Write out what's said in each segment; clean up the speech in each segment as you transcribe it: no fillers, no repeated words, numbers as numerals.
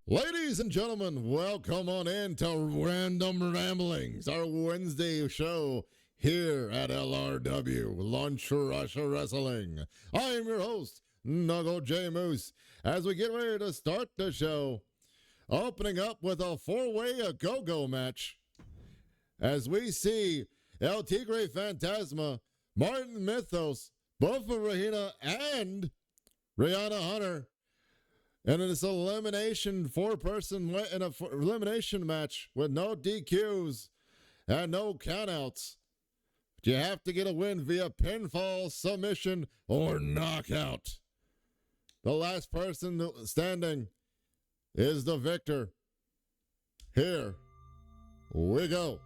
Ladies and gentlemen, welcome on in to Random Ramblings, our Wednesday show here at LRW, Lunch Rush Wrestling. I am your host, Nuggle J Moose, as we get ready to start the show, opening up with a four-way a-go-go match, as we see El Tigre Fantasma, Martin Mythos, Bofa Rahina, and Rihanna Hunter and in this elimination elimination match with no DQs and no countouts. You have to get a win via pinfall, submission, or knockout. The last person standing is the victor. Here we go.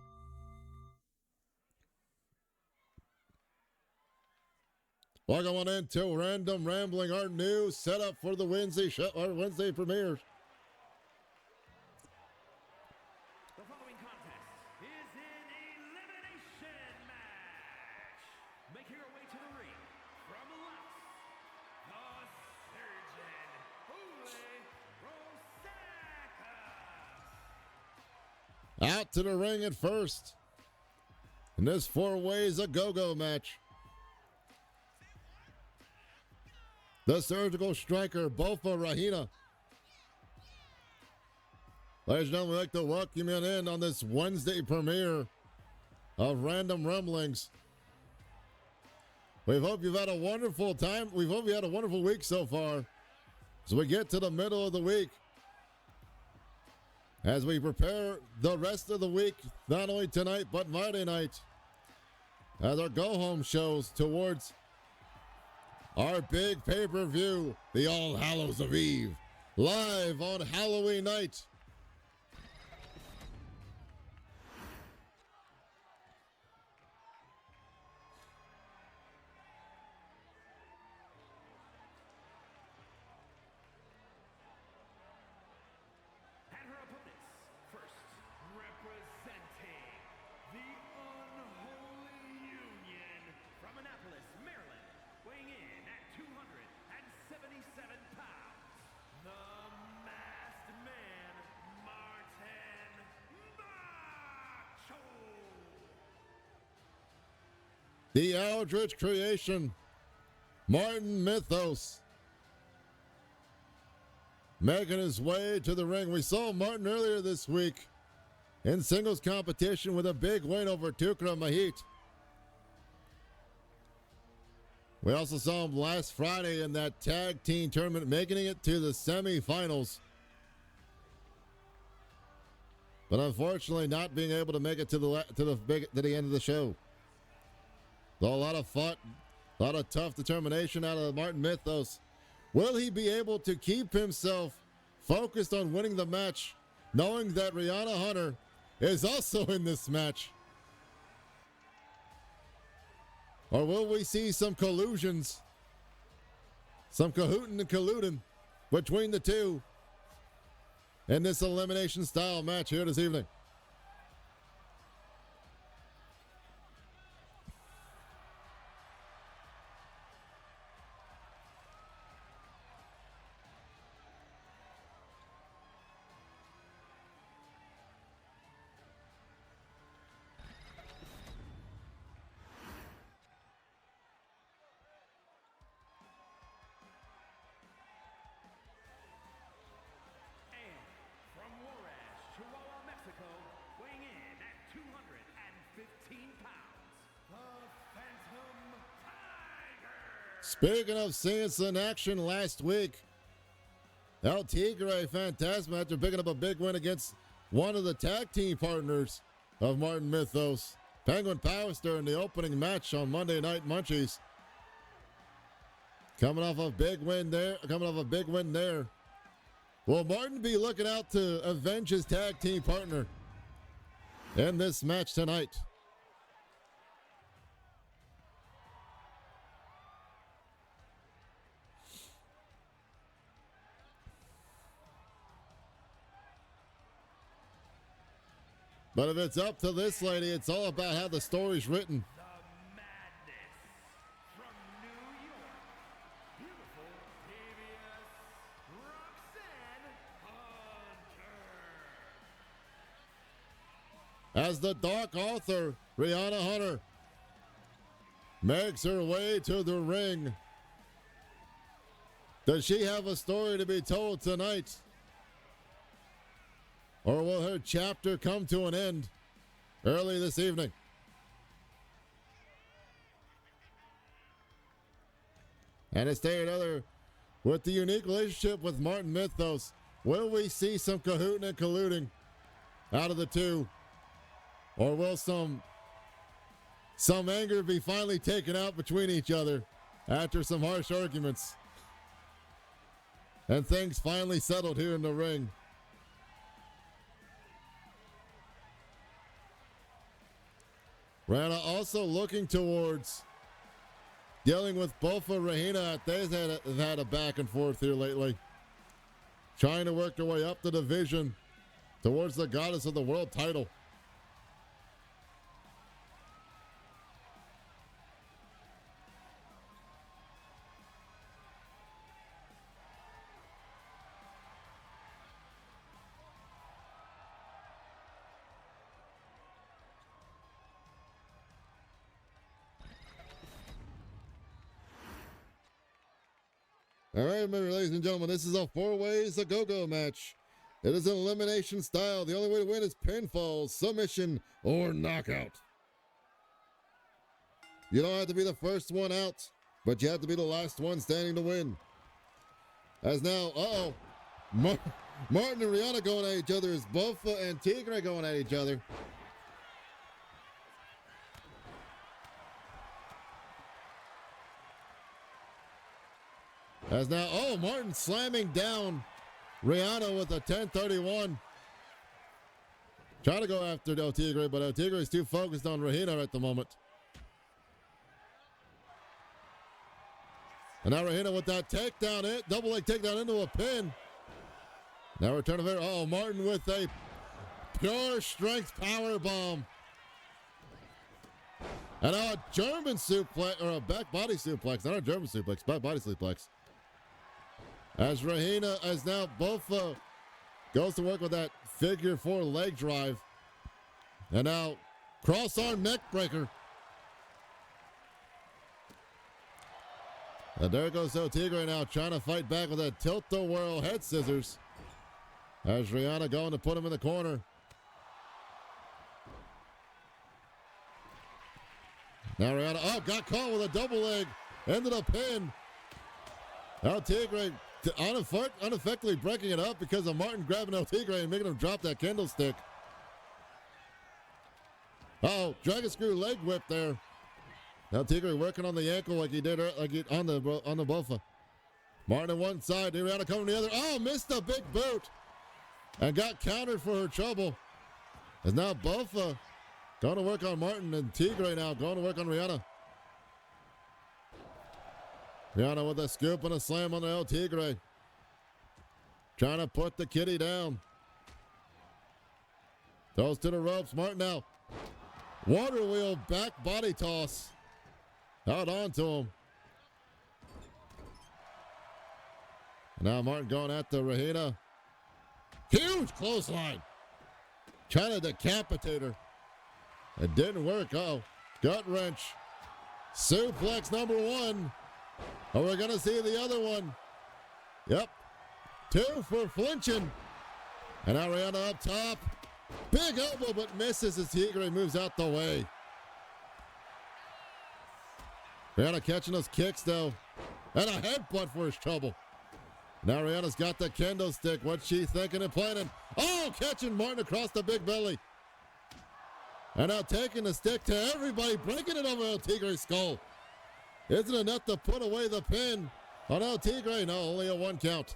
Welcome on into Random Rambling, our new setup for the Wednesday show, our Wednesday premiere. The following contest is an elimination match. Making her way to the ring from Laos, the Surgeon, Julio Rosacca. Out to the ring at first. And this four ways a go-go match. The surgical striker, Bofa Rahina. Ladies and gentlemen, we'd like to welcome you in on this Wednesday premiere of Random Rumblings. We hope you've had a wonderful time. We hope you had a wonderful week so far. As we get to the middle of the week, as we prepare the rest of the week, not only tonight, but Friday night, as our go-home shows towards our big pay-per-view, the All Hallows of Eve, live on Halloween night. And her opponents, first representing the Unholy Union from Annapolis, Maryland, weighing in at 277 pounds, the Masked Man, Martin Macho. The Eldritch Creation, Martin Mythos, making his way to the ring. We saw Martin earlier this week in singles competition with a big win over Tukra Mahit. We also saw him last Friday in that tag team tournament, making it to the semifinals. But unfortunately, not being able to make it to the end of the show. Though a lot of fought, a lot of tough determination out of Martin Mythos. Will he be able to keep himself focused on winning the match, knowing that Rihanna Hunter is also in this match? Or will we see some collusions, some cahooting and colluding between the two in this elimination style match here this evening? And from Juarez, Chihuahua, Mexico, weighing in at 215 pounds, the Phantom Tiger. Speaking of seeing us in action last week, El Tigre Fantasma, after picking up a big win against one of the tag team partners of Martin Mythos, Penguin Powerstar, in the opening match on Monday Night Munchies. Coming off a big win there. Will Martin be looking out to avenge his tag team partner in this match tonight? But if it's up to this lady, it's all about how the story's written. The Madness from New York, beautiful, devious Roxanne as the Dark Author, Rihanna Hunter, makes her way to the ring. Does she have a story to be told tonight? Or will her chapter come to an end early this evening? And to stay another, with the unique relationship with Martin Mythos, will we see some cahooting and colluding out of the two? Or will some anger be finally taken out between each other after some harsh arguments? And things finally settled here in the ring. Rana also looking towards dealing with both of Rahina. They've had a back and forth here lately. Trying to work their way up the division towards the Goddess of the World title. All right, remember, ladies and gentlemen, this is a four-ways a go-go match. It is an elimination style. The only way to win is pinfall, submission, or knockout. You don't have to be the first one out, but you have to be the last one standing to win. As now, Martin and Rihanna going at each other. Is Bofa and Tigre going at each other. As now, Martin slamming down Rihanna with a 1031. Trying to go after El Tigre, but El Tigre is too focused on Rahina at the moment. And now Rahina with that takedown, double leg takedown into a pin. Now return of it. Martin with a pure strength power bomb. And now a German suplex, or a back body suplex, not a German suplex, back body suplex. As Rahina, as now Bofa goes to work with that figure four leg drive. And now cross arm neck breaker. And there goes El Tigre now trying to fight back with a tilt-a-whirl head scissors. As Rihanna going to put him in the corner. Now Rihanna, got caught with a double leg. Ended up pin. El Tigre uneffectively breaking it up because of Martin grabbing El Tigre and making him drop that candlestick. Dragon screw leg whip there. El Tigre working on the ankle like he did on the Bofa. Martin on one side, Rihanna coming the other. Missed a big boot and got countered for her trouble. As now Bofa going to work on Martin, and Tigre now going to work on Rihanna. Rihanna with a scoop and a slam on the El Tigre. Trying to put the kitty down. Throws to the ropes. Martin now. Water wheel back body toss. Out onto him. Now Martin going at the Rahina. Huge clothesline. Trying to decapitate her. It didn't work. Gut wrench. Suplex number one. We're going to see the other one. Yep. 2 for flinching. And now Rihanna up top. Big elbow, but misses as Tigre moves out the way. Rihanna catching those kicks, though. And a headbutt for his trouble. Now Rihanna's got the kendo stick. What's she thinking and planning? Catching Martin across the big belly. And now taking the stick to everybody, breaking it over El Tigre's skull. Isn't enough to put away the pin on El Tigre? No, only a 1 count.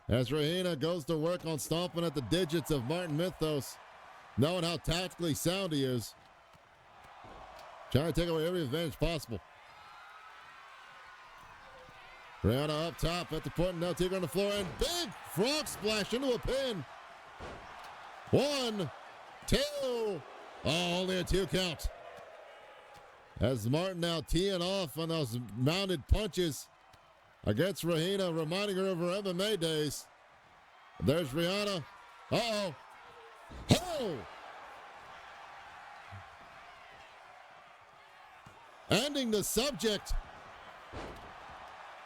As Rahina goes to work on stomping at the digits of Martin Mythos, knowing how tactically sound he is. Trying to take away every advantage possible. Rihanna up top at the point, now Tigre on the floor, and big frog splash into a pin. 1, 2. Only a 2 count. As Martin now teeing off on those mounted punches against Rahina, reminding her of her MMA days. There's Rihanna Uh-oh. Oh! Ending the subject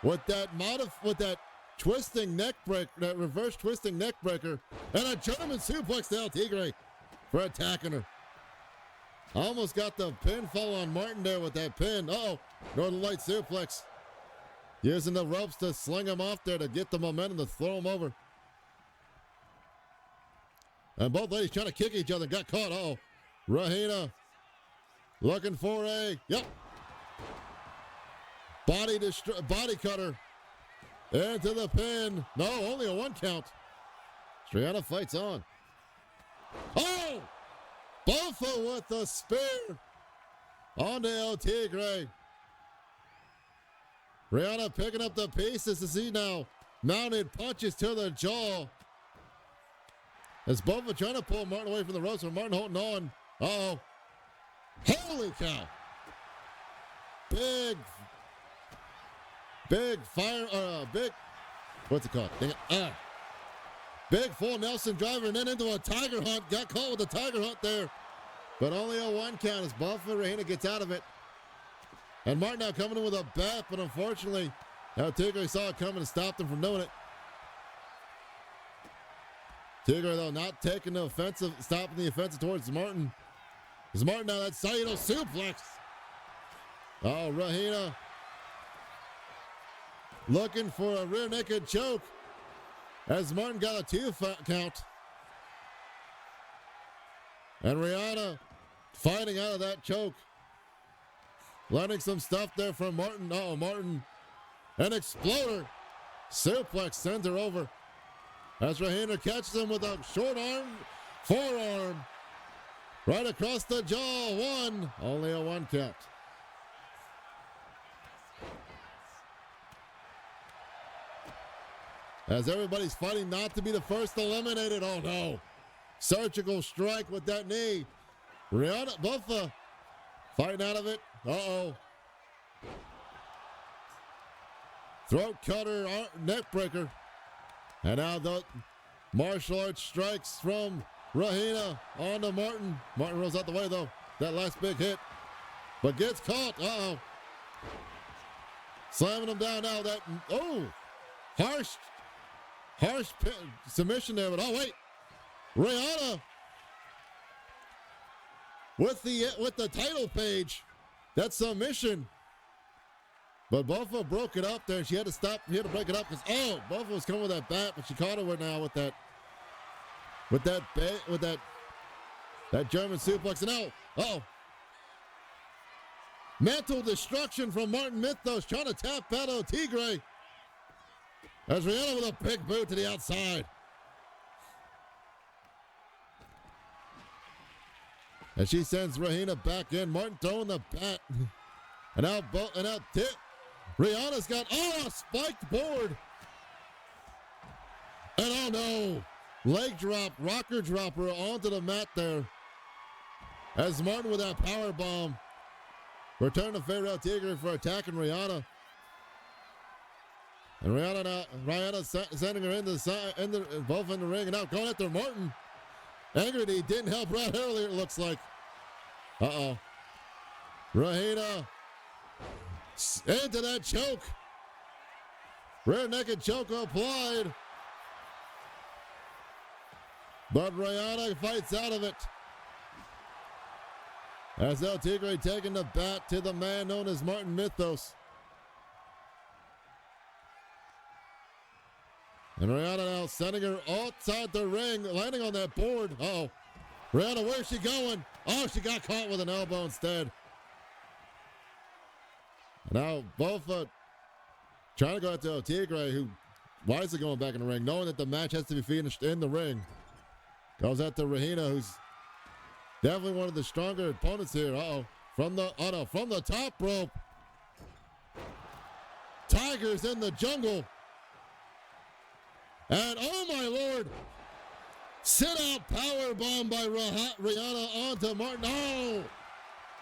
with that twisting neck break, that reverse twisting neck breaker, and a German suplex to El Tigre for attacking her. Almost got the pinfall on Martin there with that pin. Uh-oh. Northern Light suplex. Using the ropes to sling him off there to get the momentum to throw him over. And both ladies trying to kick each other. Got caught. Uh-oh. Rahina looking for a, yep. Body cutter into the pin. No, only a 1 count. Triana fights on. Oh! Bofa with the spear onto El Tigre. Rihanna picking up the pieces to see now mounted punches to the jaw. As Bofa trying to pull Martin away from the ropes, but Martin holding on. Uh-oh. Holy cow. Big fire, what's it called? Dang it. Big full Nelson driver and then into a tiger hunt. Got caught with the tiger hunt there. But only a 1 count as Bofa Rahina gets out of it. And Martin now coming in with a bat, but unfortunately, El Tigre saw it coming and stopped him from doing it. Tigre, though, not taking the offensive, stopping the offensive towards Martin. As Martin now, that Saito suplex. Oh, Rahina looking for a rear naked choke as Martin got a 2 count. And Rihanna fighting out of that choke. Learning some stuff there from Martin. Oh, Martin. An exploder. Suplex sends her over. As Rahina catches him with a short arm, forearm. Right across the jaw. 1. Only a 1 count. As everybody's fighting not to be the first eliminated. Oh no. Surgical strike with that knee. Rihanna Bofa fighting out of it. Uh-oh. Throat cutter, neck breaker. And now the martial arts strikes from Rahina onto Martin. Martin rolls out the way though. That last big hit. But gets caught. Uh-oh. Slamming him down now. That, oh, harsh submission there, but oh wait, Rihanna with the title page, that submission, but Bofa broke it up there. She had to stop, she had to break it up because Bofa was coming with that bat, but she caught her now with that German suplex. And now, mental destruction from Martin Mythos trying to tap out El Tigre. As Rihanna with a big boot to the outside. And she sends Rahina back in. Martin throwing the bat. And now Rihanna's got, a spiked board. And oh no. Leg drop, rocker dropper onto the mat there. As Martin with that power bomb. Return to favor El Tigre for attacking Rihanna. And Rihanna sending her both in the ring and now going after Martin. Angry didn't help right earlier, it looks like. Uh-oh. Rahina into that choke. Rear naked choke applied. But Rihanna fights out of it. As El Tigre taking the bat to the man known as Martin Mythos. And Rihanna now sending her outside the ring, landing on that board. Uh-oh. Rihanna, where's she going? Oh, she got caught with an elbow instead. Now, Bofa trying to go after El Tigre, who wisely going back in the ring, knowing that the match has to be finished in the ring. Goes after Rahina, who's definitely one of the stronger opponents here. Uh-oh. From the top rope. Tigers in the jungle. And oh my Lord, sit out power bomb by Rihanna onto Martin. Oh,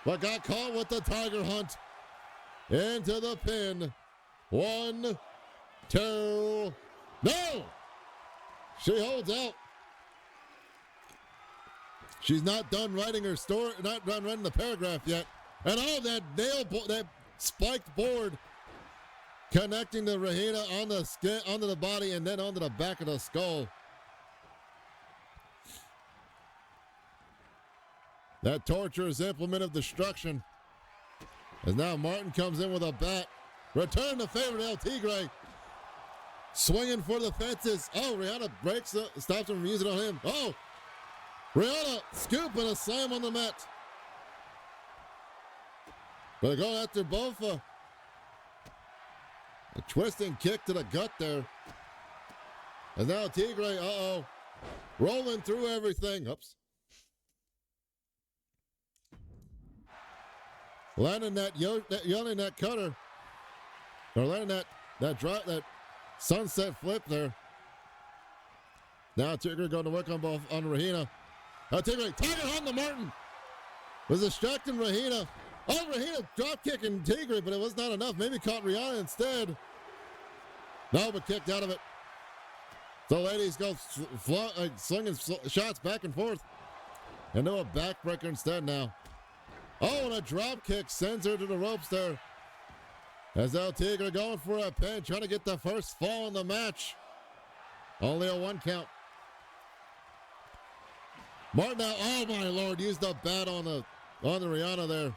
but got caught with the tiger hunt into the pin. 1, 2, no. She holds out. She's not done writing her story, not done writing the paragraph yet. And all that that spiked board connecting the Rahina on the skin, onto the body, and then onto the back of the skull. That torturous implement of destruction. As now Martin comes in with a bat. Return the favorite El Tigre. Swinging for the fences. Oh, Rihanna breaks, stops him from using it on him. Oh, Rihanna scoop and a slam on the mat. But going after Bofa. A twisting kick to the gut there. And now Tigre, rolling through everything. Oops. Landing that cutter. Or landing that sunset flip there. Now Tigre going to work on Rahina. Tigre, Tiger on the Martin. Was distracting Rahina. Oh, Rahina drop kicking Tigre, but it was not enough. Maybe caught Rihanna instead. No, but kicked out of it. So ladies go slinging shots back and forth. And no, a backbreaker instead now. Oh, and a drop kick sends her to the ropes there. As El Tigre going for a pin, trying to get the first fall in the match. Only a 1 count. Martin now, oh my lord, used the bat on the Rihanna there.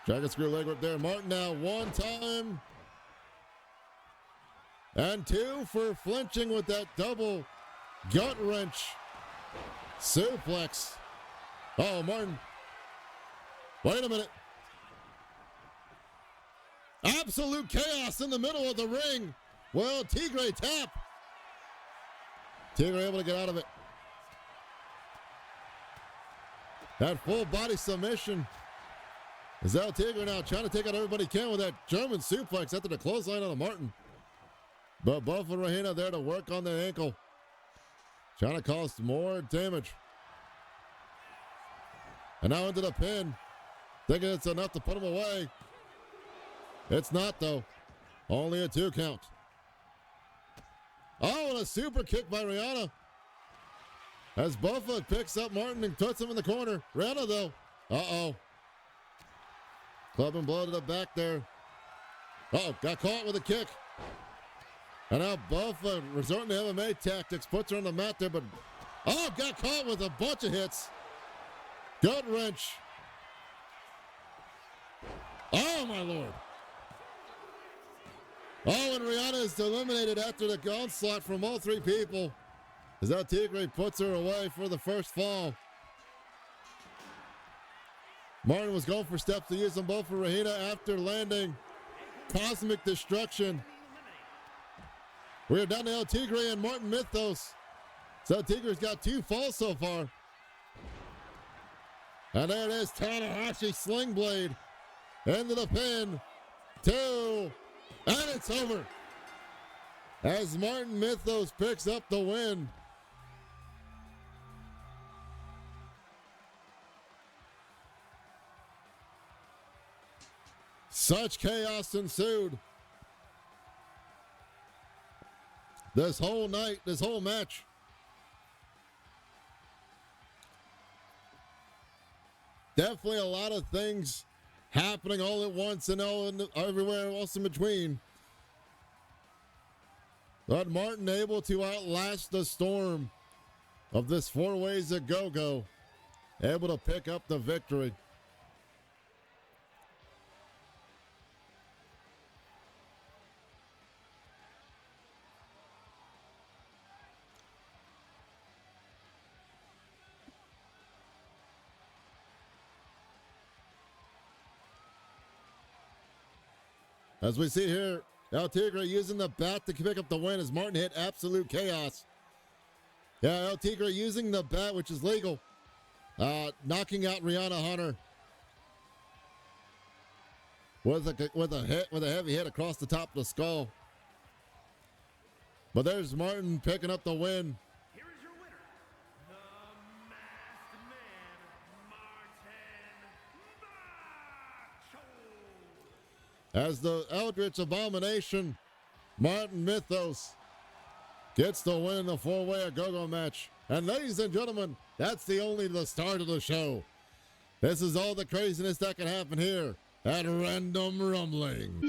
Dragon screw leg whip there. Martin now 1 time. And 2 for flinching with that double gut wrench suplex. Oh, Martin. Wait a minute. Absolute chaos in the middle of the ring. Well, Tigre tap. Tigre able to get out of it. That full body submission. Is El Tigre now trying to take out everybody he can with that German suplex after the clothesline on the Martin. But Bofa Rahina there to work on the ankle. Trying to cause more damage. And now into the pin. Thinking it's enough to put him away. It's not, though. Only a 2 count. Oh, and a super kick by Rihanna. As Bofa picks up Martin and puts him in the corner. Rihanna, though. Uh-oh. Club and blow to the back there. Uh-oh, got caught with a kick. And now Bofa resorting to MMA tactics. Puts her on the mat there, but... Oh, got caught with a bunch of hits. Gut wrench. Oh, my lord. Oh, and Rihanna is eliminated after the onslaught from all 3 people. As El Tigre puts her away for the first fall. Martin was going for steps to use them both for Rahina after landing Cosmic Destruction. We are down to El Tigre and Martin Mythos. So El Tigre's got 2 falls so far. And there it is, Tanahashi Sling Blade into the pin. 2, and it's over. As Martin Mythos picks up the win. Such chaos ensued. This whole night, this whole match. Definitely a lot of things happening all at once and everywhere else in between. But Martin able to outlast the storm of this 4 ways of go-go. Able to pick up the victory. As we see here, El Tigre using the bat to pick up the win as Martin hit absolute chaos. Yeah, El Tigre using the bat, which is legal. Knocking out Rihanna Hunter. With a heavy hit across the top of the skull. But there's Martin picking up the win. Here is your winner, the Masked Man, Martin Macho. As the Eldritch Abomination, Martin Mythos gets the win in the 4-way go-go match. And ladies and gentlemen, that's the start of the show. This is all the craziness that can happen here at Random Rumblings.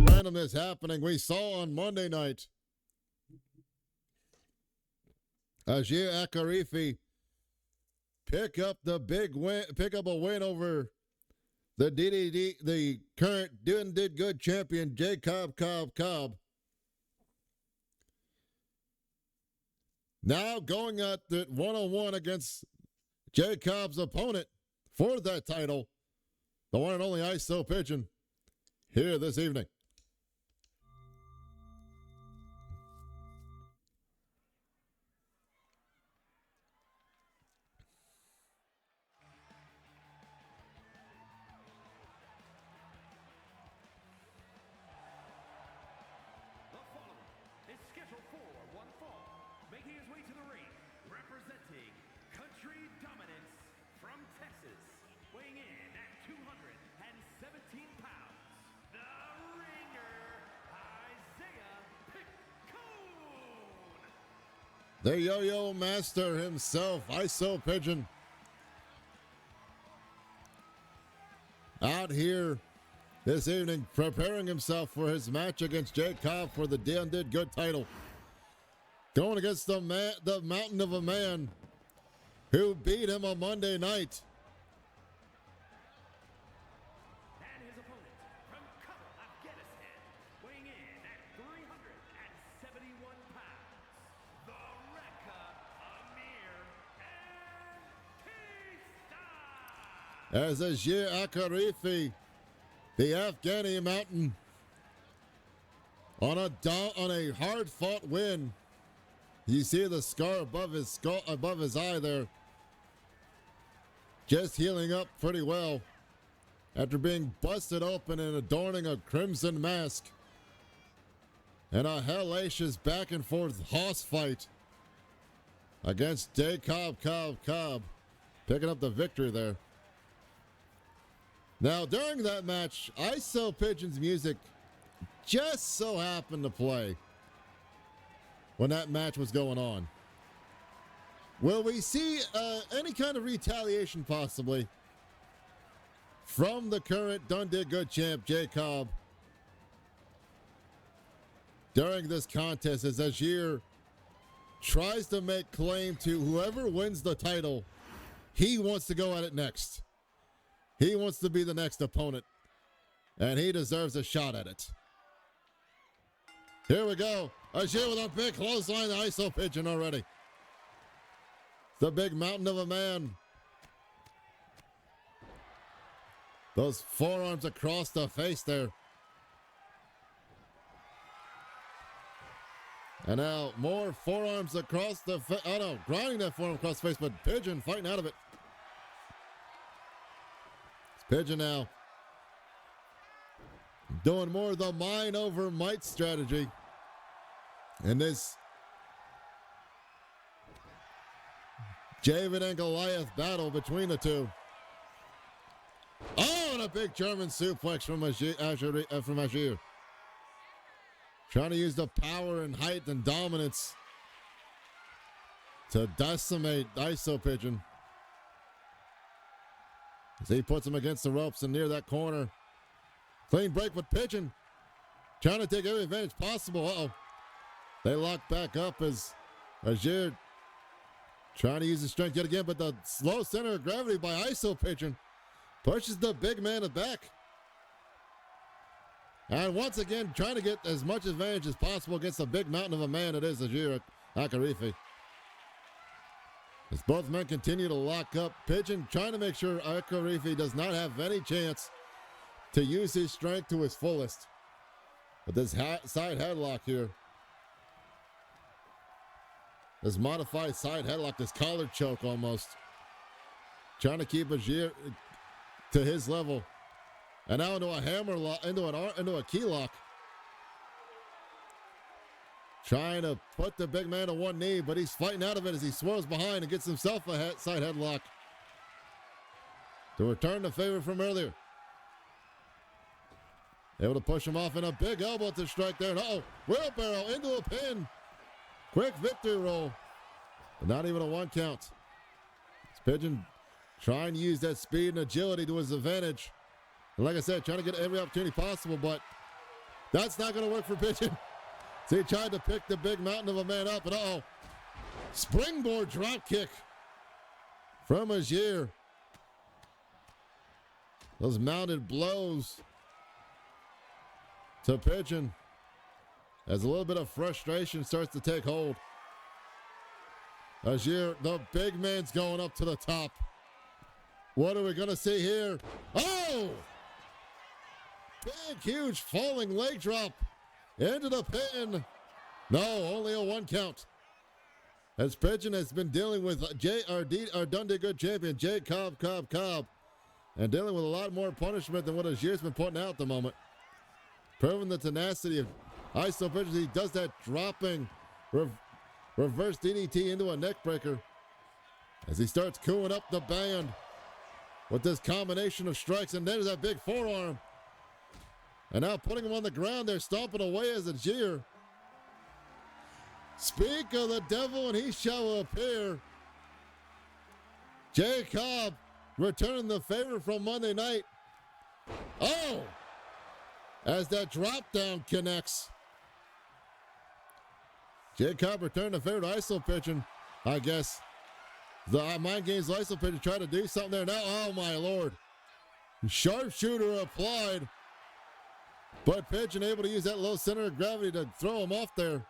Randomness happening. We saw on Monday night Ajir Akarifi pick up a win over the current did good champion Jacob Cobb. Now going at the 1-on-1 against Jacob's opponent for that title, the one and only ISO Pigeon, here this evening. The yo-yo master himself, ISO Pigeon, out here this evening preparing himself for his match against Jake Cobb for the Did Good title. Going against the mountain of a man who beat him on Monday night. As Ajir Akarifi, the Afghani mountain, on a hard-fought win. You see the scar above his eye there, just healing up pretty well after being busted open and adorning a crimson mask, and a hellacious back and forth hoss fight against Jacob Cobb, picking up the victory there. Now, during that match, ISO Pigeon's music just so happened to play when that match was going on. Will we see any kind of retaliation possibly from the current Did Good champ, Jay Cobb, during this contest as Ajir tries to make claim to whoever wins the title, he wants to go at it next. He wants to be the next opponent, and he deserves a shot at it. Here we go. Ajir with a big clothesline, the ISO Pigeon already. The big mountain of a man. Those forearms across the face there. And now more forearms across the face. Oh no, grinding that forearm across the face, but Pigeon fighting out of it. Pigeon now doing more of the mind over might strategy in this David and Goliath battle between the two. Oh, and a big German suplex from Ajir. Trying to use the power and height and dominance to decimate ISO Pigeon. As he puts him against the ropes and near that corner. Clean break with Pigeon. Trying to take every advantage possible. Uh-oh. They lock back up as Ajir trying to use his strength yet again, but the slow center of gravity by ISO Pigeon pushes the big man back. And once again, trying to get as much advantage as possible against the big mountain of a man it is Ajir Akarifi. As both men continue to lock up, Pigeon trying to make sure Akarifi does not have any chance to use his strength to his fullest. But this side headlock here, this modified side headlock, this collar choke almost, trying to keep Ajir to his level, and now into a hammer lock, into a key lock. Trying to put the big man to one knee, but he's fighting out of it as he swirls behind and gets himself a side headlock. to return the favor from earlier. Able to push him off in a big elbow to strike there. Uh-oh, wheelbarrow into a pin. Quick victory roll, but not even a 1 count. It's Pigeon trying to use that speed and agility to his advantage. And like I said, trying to get every opportunity possible, but that's not going to work for Pigeon. So he tried to pick the big mountain of a man up, and uh-oh, springboard drop kick from Aguirre. Those mounted blows to Pigeon as a little bit of frustration starts to take hold. Aguirre, the big man's going up to the top. What are we going to see here? Oh! Big, huge falling leg drop into the pin. No, only a 1 count. As Pigeon has been dealing with our Dundee Good champion, Jay Cobb, and dealing with a lot more punishment than what Aguirre's been putting out at the moment. Proving the tenacity of ISO Pigeon. He does that dropping reverse DDT into a neck breaker as he starts cooing up the band with this combination of strikes, and there's that big forearm. And now putting him on the ground there, stomping away as Aguirre. Speak of the devil and he shall appear. Jay Cobb returning the favor from Monday night. Oh! As that drop down connects. Jay Cobb returned the favor to ISO Pigeon, I guess. The Mind Games ISO Pigeon tried to do something there. Now, oh my lord. Sharpshooter applied. But Pigeon able to use that low center of gravity to throw him off there.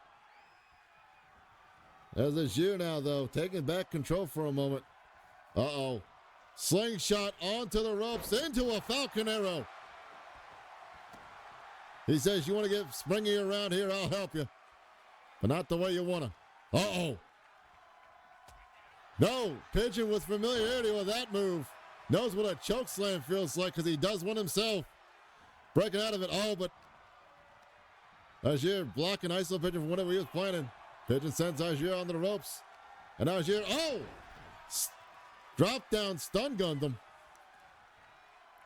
As Aguirre now, though, taking back control for a moment. Uh-oh. Slingshot onto the ropes, into a Falcon Arrow. He says, you want to get springy around here, I'll help you. But not the way you want to. Uh-oh. No, Pigeon with familiarity with that move. Knows what a choke slam feels like because he does one himself. Breaking out of it. Oh, but Aguirre blocking ISO Pigeon from whatever he was planning. Pigeon sends Aguirre on the ropes. And Aguirre, oh! Drop down, stun gunned him.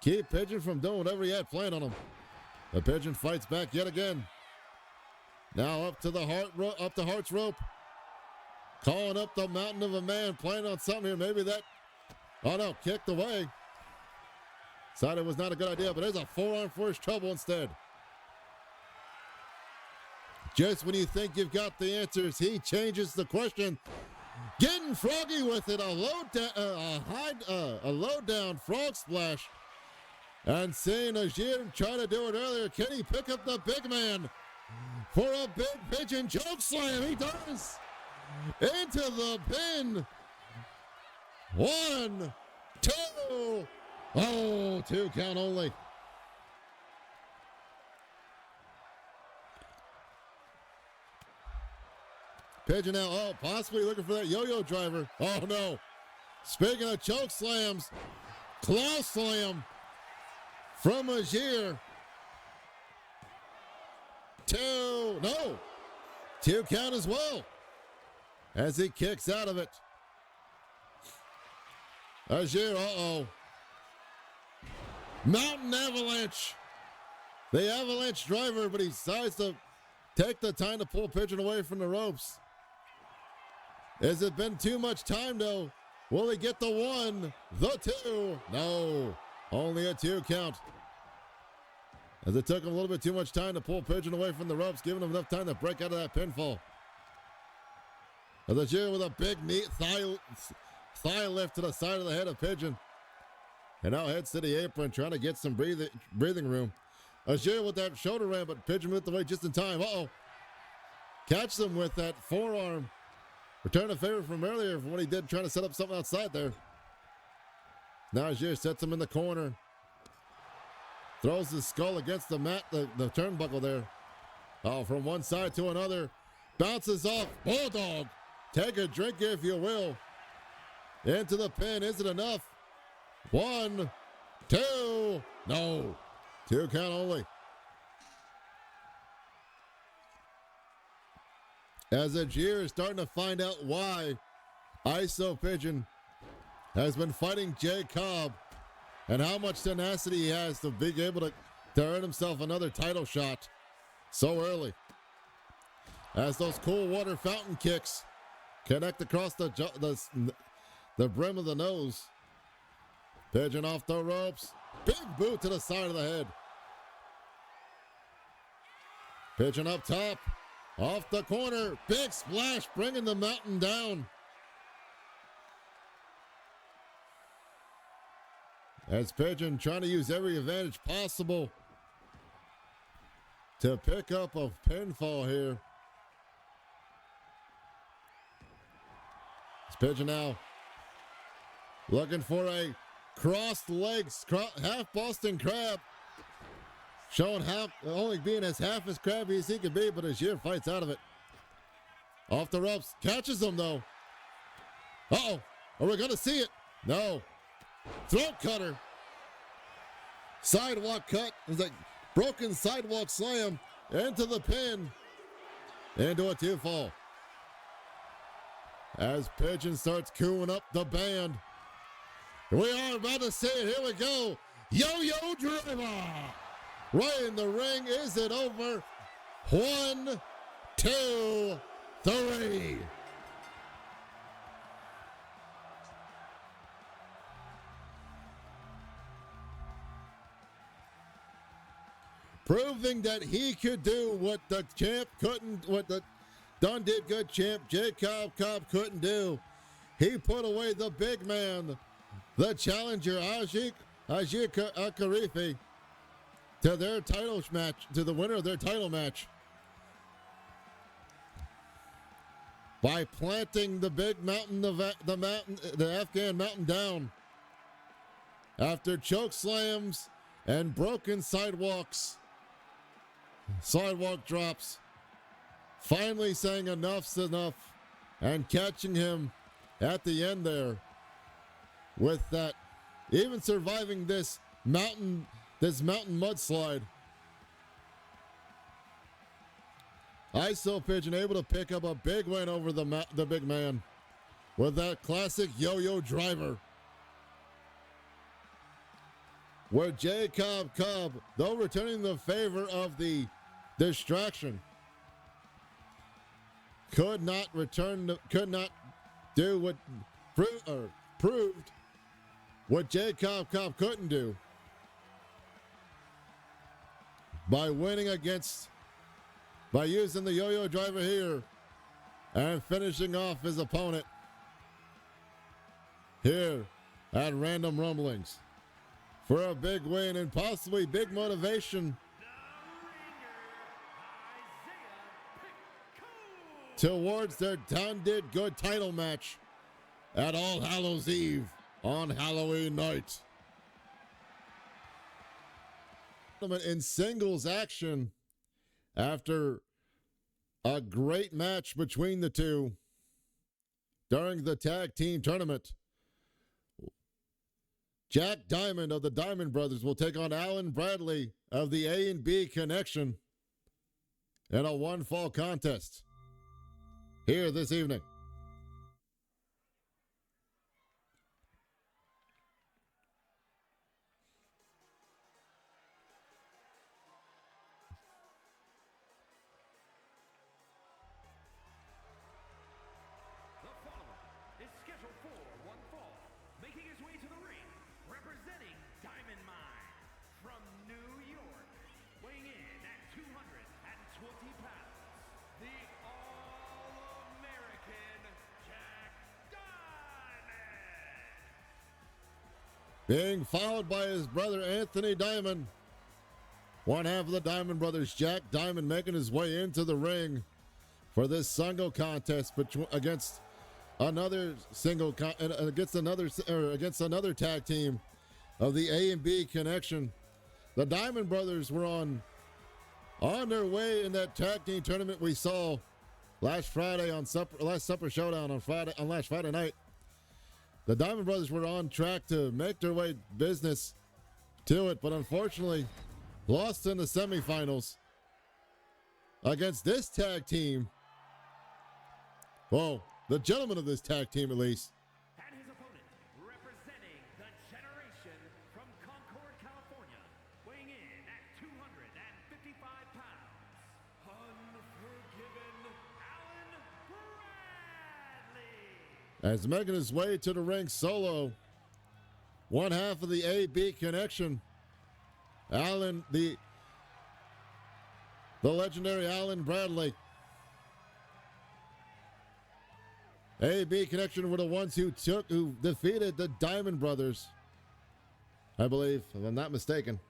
Keep Pigeon from doing whatever he had planned on him. The Pigeon fights back yet again. Now up to the Hart's rope. Calling up the mountain of a man, playing on something here. Maybe that, oh no, kicked away. Decided it was not a good idea, but there's a forearm for his trouble instead. Just when you think you've got the answers, he changes the question. Getting froggy with it, a low down frog splash. And seeing Aguirre try to do it earlier, can he pick up the big man for a big Pigeon choke slam? He does. Into the pin. 1, 2. Oh, 2 count only. Pigeon now, oh, possibly looking for that yo-yo driver. Oh, no. Speaking of choke slams, claw slam from Aguirre. 2, no. 2 count as well. As he kicks out of it. Aguirre, uh-oh. Mountain Avalanche. The Avalanche driver, but he decides to take the time to pull Pigeon away from the ropes. Has it been too much time, though? Will he get the 1, the 2? No, only a 2 count. As it took him a little bit too much time to pull Pigeon away from the ropes, giving him enough time to break out of that pinfall. As Aguirre with a big knee, thigh lift to the side of the head of Pigeon. And now heads to the apron, trying to get some breathing room. Aguirre with that shoulder ram, but Pigeon moved away just in time. Uh-oh. Catch them with that forearm. Return a favor from earlier from what he did, trying to set up something outside there. Now Aguirre sets him in the corner. Throws his skull against the mat, the turnbuckle there. Oh, from one side to another. Bounces off. Bulldog. Take a drink if you will. Into the pin. Is it enough? 1, 2. No. 2 count only. As Aguirre is starting to find out why ISO Pigeon has been fighting Jay Cobb and how much tenacity he has to be able to earn himself another title shot so early. As those cool water fountain kicks connect across the brim of the nose. Pigeon off the ropes. Big boot to the side of the head. Pigeon up top. Off the corner. Big splash, bringing the mountain down. As Pigeon trying to use every advantage possible to pick up a pinfall here. It's Pigeon now looking for a crossed legs, half Boston Crab. Showing only being as half as crabby as he could be, but Azir fights out of it. Off the ropes, catches him though. Uh-oh, are we gonna see it? No. Throat cutter. Sidewalk cut. It's like broken sidewalk slam into the pin. Into a 2-fall. As Pigeon starts cooing up the band. We are about to see it. Here we go. Yo-Yo Driver. Right in the ring. Is it over? 1, 2, 3. Proving that he could do what the champ couldn't, what the done did good champ Jacob Cobb couldn't do. He put away the big man, the challenger Ajik Akarifi, to their title match, to the winner of their title match, by planting the big mountain, the Afghan mountain down after choke slams and broken sidewalk drops. Finally saying enough's enough and catching him at the end there with that, even surviving this mountain mudslide. ISO Pigeon able to pick up a big win over the big man with that classic yo-yo driver. Where Jacob Cobb, though returning the favor of the distraction, could not do what proved what Jacob Cobb couldn't do by using the yo-yo driver here and finishing off his opponent here at Random Rumblings for a big win and possibly big motivation towards their Down Did Good title match at All Hallows Eve on Halloween night. In singles action, after a great match between the two during the tag team tournament, Jack Diamond of the Diamond Brothers will take on Alan Bradley of the A&B Connection in a 1-fall contest here this evening. The following is scheduled for 1 fall, making his way to the ring, representing Diamond Mine from New York, weighing in at 220 pounds, the All-American Jack Diamond. Being followed by his brother Anthony Diamond. One half of the Diamond Brothers, Jack Diamond, making his way into the ring for this single contest against another tag team of the A&B Connection. The Diamond Brothers were on their way in that tag team tournament we saw last Friday on last Supper Showdown on last Friday night. The Diamond Brothers were on track to make their way business to it, but unfortunately lost in the semifinals against this tag team. Well, the gentleman of this tag team, at least. And his opponent, representing the generation from As making his way to the ring solo, one half of the AB connection, Alan, the legendary Alan Bradley. AB connection were the ones who defeated the Diamond Brothers, I believe, if I'm not mistaken.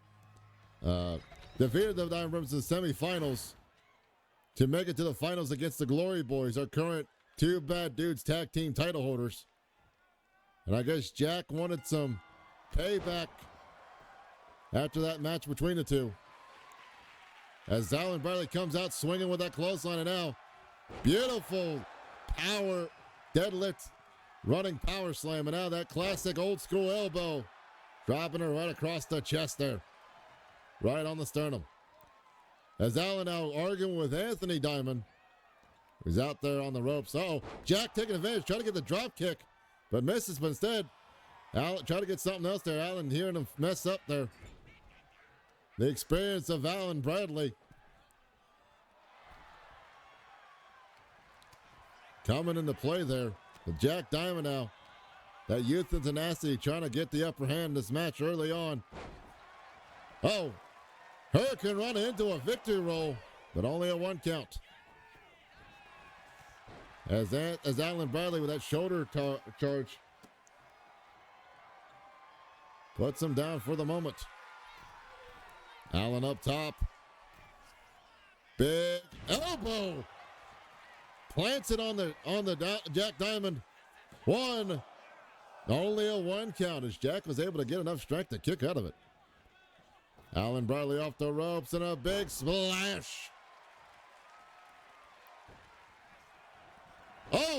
Defeated the Diamond Brothers in the semifinals to make it to the finals against the Glory Boys, our current Two Bad Dudes tag team title holders. And I guess Jack wanted some payback after that match between the two. As Alan Bradley comes out swinging with that clothesline, and now beautiful power deadlift, running power slam, and now that classic old school elbow, dropping her right across the chest there, right on the sternum. As Alan now arguing with Anthony Diamond, who's out there on the ropes. Jack taking advantage, trying to get the drop kick, but misses. But instead, Alan trying to get something else there. Alan hearing him mess up there. The experience of Alan Bradley coming into play there with Jack Diamond now. That youth and tenacity trying to get the upper hand in this match early on. Hurricane run into a victory roll, but only a 1 count. As Alan Bradley with that shoulder charge puts him down for the moment. Allen up top. Big elbow. Plants it on the Jack Diamond. 1. Only a 1 count as Jack was able to get enough strength to kick out of it. Alan Bradley off the ropes and a big splash.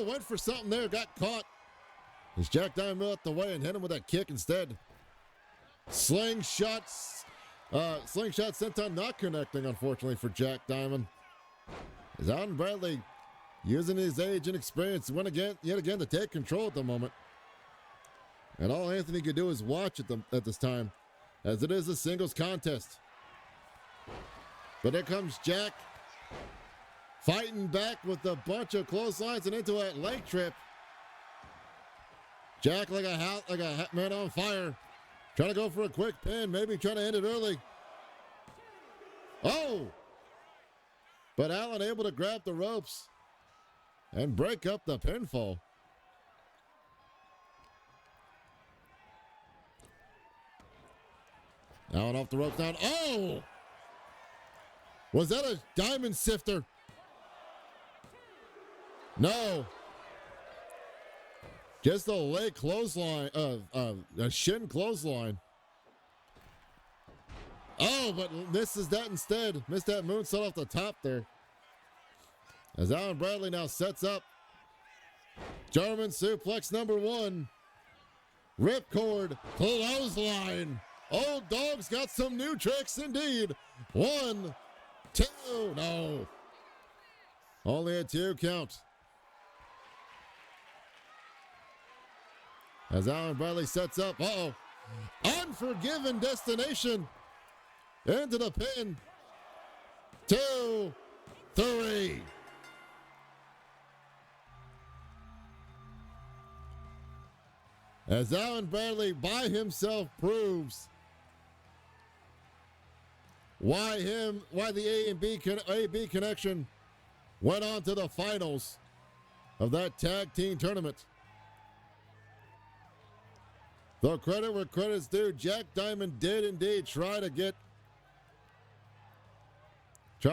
Went for something there, got caught. As Jack Diamond moved out the way and hit him with that kick instead. Slingshot senton not connecting, unfortunately, for Jack Diamond. As Alan Bradley, using his age and experience, went yet again to take control at the moment. And all Anthony could do is watch at this time, as it is a singles contest. But here comes Jack, fighting back with a bunch of clotheslines and into a leg trip. Jack like a man on fire, trying to go for a quick pin, maybe trying to end it early. But Allen able to grab the ropes and break up the pinfall. Allen off the ropes down. Was that a diamond sifter? No. Just a leg clothesline, a shin clothesline. But misses that instead. Missed that moonsault off the top there. As Alan Bradley now sets up German suplex number 1. Ripcord clothesline. Old Dog's got some new tricks indeed. 1, 2, no. Only a 2 count. As Alan Bradley sets up, Unforgiven destination into the pin. 2, 3. As Alan Bradley by himself proves why the AB connection went on to the finals of that tag team tournament. Though credit where credit's due, Jack Diamond did indeed try to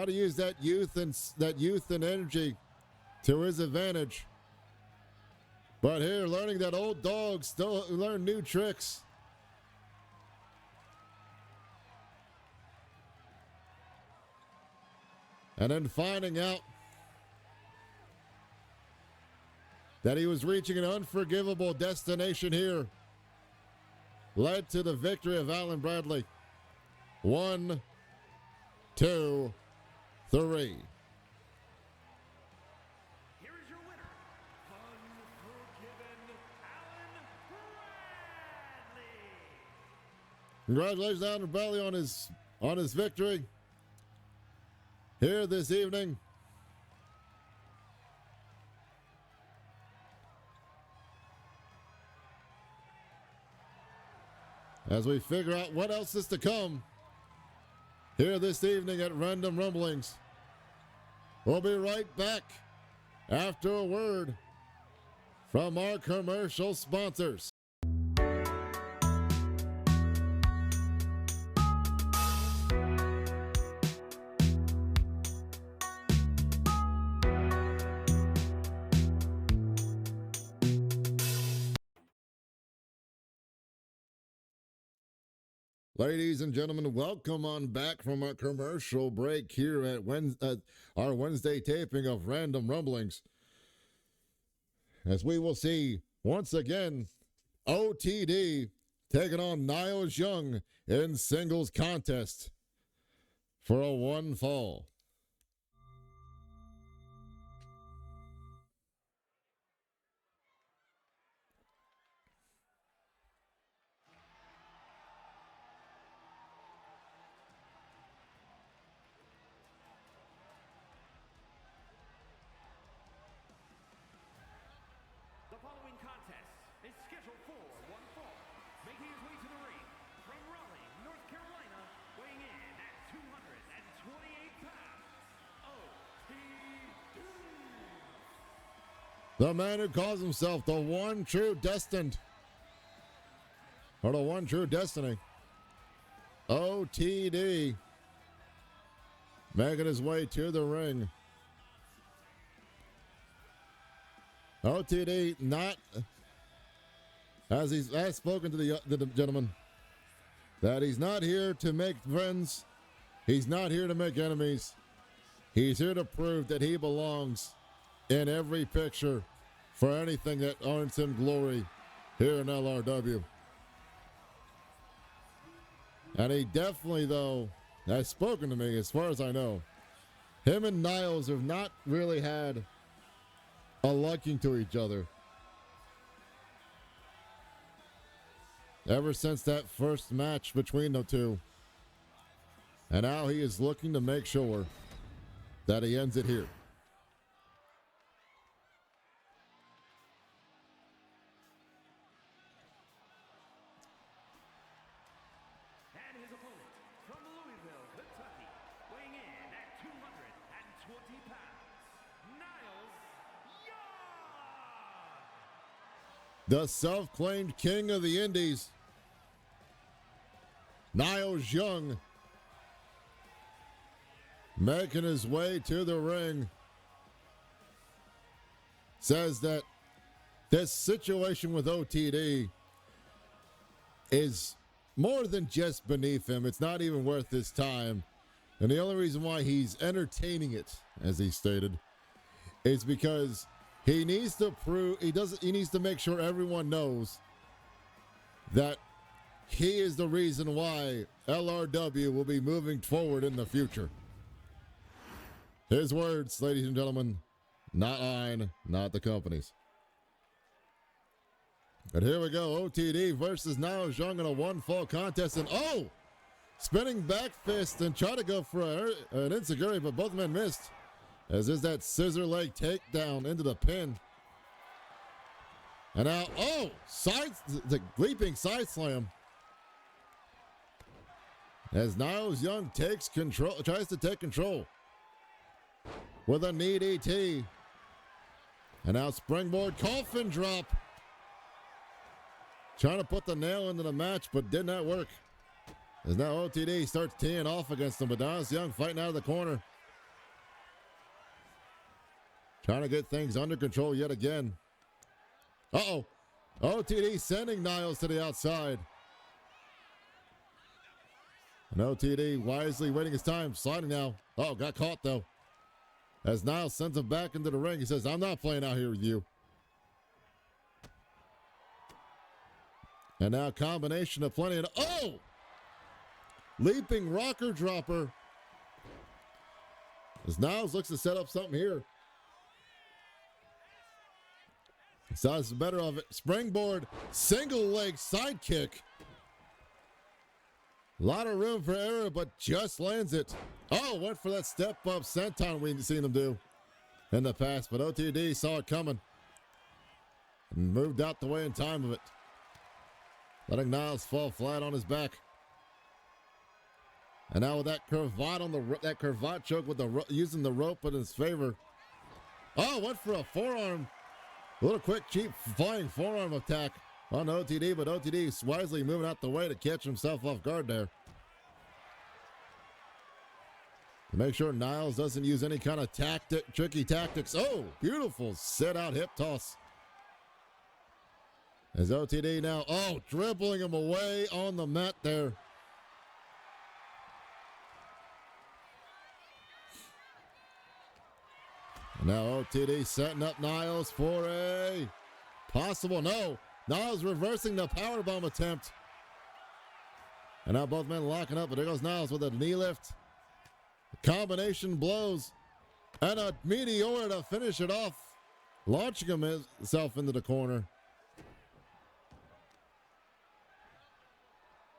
use that youth and energy to his advantage. But here, learning that Old Dog still learn new tricks. And then finding out that he was reaching an unforgivable destination here led to the victory of Alan Bradley. 1, 2, 3. Here is your winner, Unforgiven Alan Bradley. Congratulations, Alan Bradley, on his victory here this evening. as we figure out what else is to come here this evening at Random Rumblings. We'll be right back after a word from our commercial sponsors. Ladies and gentlemen, welcome on back from our commercial break here at our Wednesday taping of Random Rumblings. As we will see, once again, OTD taking on Niles Young in singles contest for a one fall. The following contest is scheduled for one fall, making his way to the ring from Raleigh, North Carolina, weighing in at 228 pounds, OTD. The man who calls himself the one true destined, or the one true destiny, OTD, making his way to the ring. OTD not, as he's spoken to the gentleman, that he's not here to make friends. He's not here to make enemies. He's here to prove that he belongs in every picture for anything that earns him glory here in LRW. And he definitely, though, has spoken to me, as far as I know. Him and Niles have not really had a liking to each other ever since that first match between the two. And now he is looking to make sure that he ends it here. And his opponent from Louisville, Kentucky, weighing in at 220 pounds, Niles Young. The self-claimed king of the Indies, Niles Young, making his way to the ring, says that this situation with OTD is more than just beneath him. It's not even worth his time. And the only reason why he's entertaining it, as he stated, is because he needs to prove, he needs to make sure everyone knows that he is the reason why LRW will be moving forward in the future. His words, ladies and gentlemen, not mine, not the company's. But here we go, OTD versus Niles Young in a one-fall contest. And oh, spinning back fist and try to go for an enziguri, but both men missed. As is that scissor leg takedown into the pin. And now, oh, the leaping side slam. As Niles Young takes control, tries to take control with a knee DT. And now springboard coffin drop. Trying to put the nail into the match, but did not work. As now OTD starts teeing off against him, but Niles Young fighting out of the corner. Trying to get things under control yet again. Uh-oh. OTD sending Niles to the outside. And OTD wisely waiting his time, sliding now. Oh, got caught though. As Niles sends him back into the ring, he says, I'm not playing out here with you. And now a combination of plenty of, oh! Leaping rocker dropper. As Niles looks to set up something here. Size better of it. Springboard, single leg side kick. A lot of room for error, but just lands it. Oh, went for that step up senton we've seen him do in the past, but OTD saw it coming and moved out the way in time of it. letting Niles fall flat on his back. And now with that cravat on that cravat choke with using the rope in his favor. Oh, went for a forearm. A little quick, cheap flying forearm attack on OTD, but OTD wisely moving out the way to catch himself off guard there. To make sure Niles doesn't use any kind of tricky tactics. Oh, beautiful set out hip toss. As OTD now, dribbling him away on the mat there. And now OTD setting up Niles for a possible, no. Niles reversing the powerbomb attempt. And now both men locking up, but there goes Niles with a knee lift. Combination blows. And a meteor to finish it off. Launching himself into the corner.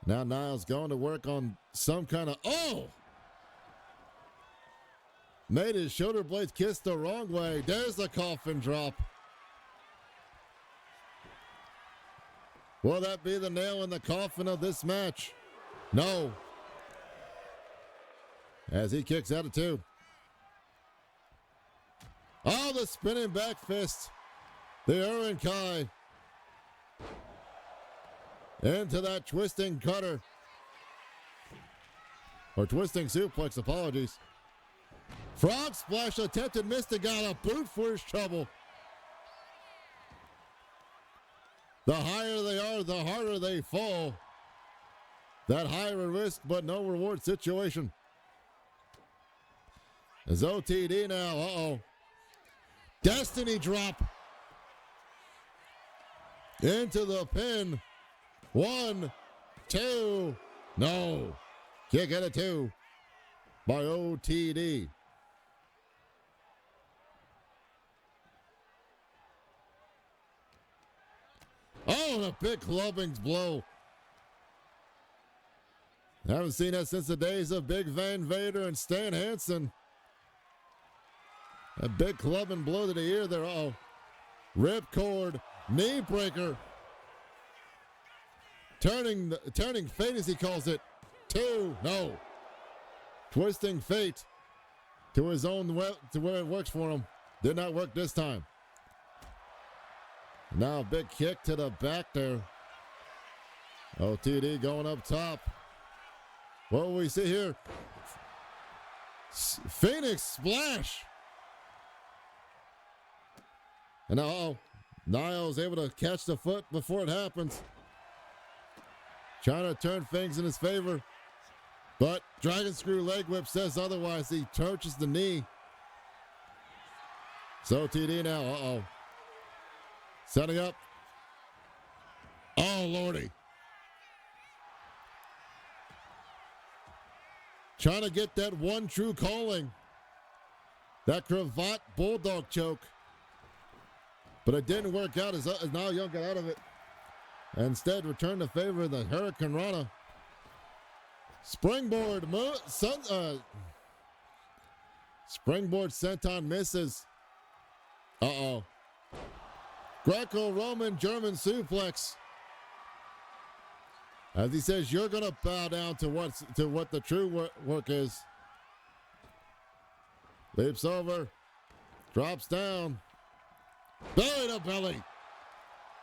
Now Niles going to work on some kind of, made his shoulder blades kiss the wrong way. There's the coffin drop. Will that be the nail in the coffin of this match? No. As he kicks out of 2. Oh, the spinning back fist. The Urin Kai. Into that twisting cutter. Or twisting suplex, apologies. Frog splash attempted, missed, got a boot for his trouble. The higher they are, the harder they fall. That higher risk but no reward situation. As OTD now, Destiny drop. Into the pin. 1, 2, no. Kick out of 2 by OTD. Oh, and a big clubbing blow. Haven't seen that since the days of Big Van Vader and Stan Hansen. A big clubbing blow to the ear there. Ripcord, knee breaker. Turning fate, as he calls it. 2, no. Twisting fate to his own to where it works for him. Did not work this time. Now a big kick to the back there. OTD going up top. What will we see here? Phoenix splash. And now Niles able to catch the foot before it happens. Trying to turn things in his favor. But Dragon Screw leg whip says otherwise. He touches the knee. So TD now. Setting up. Oh, Lordy. Trying to get that one true calling. That cravat bulldog choke. But it didn't work out as now Young got out of it. Instead, returned to favor of the Hurricane Rana. Springboard. Springboard senton misses. Greco-Roman German suplex. As he says, you're going to bow down to what the true work is. Leaps over. Drops down. Belly to belly.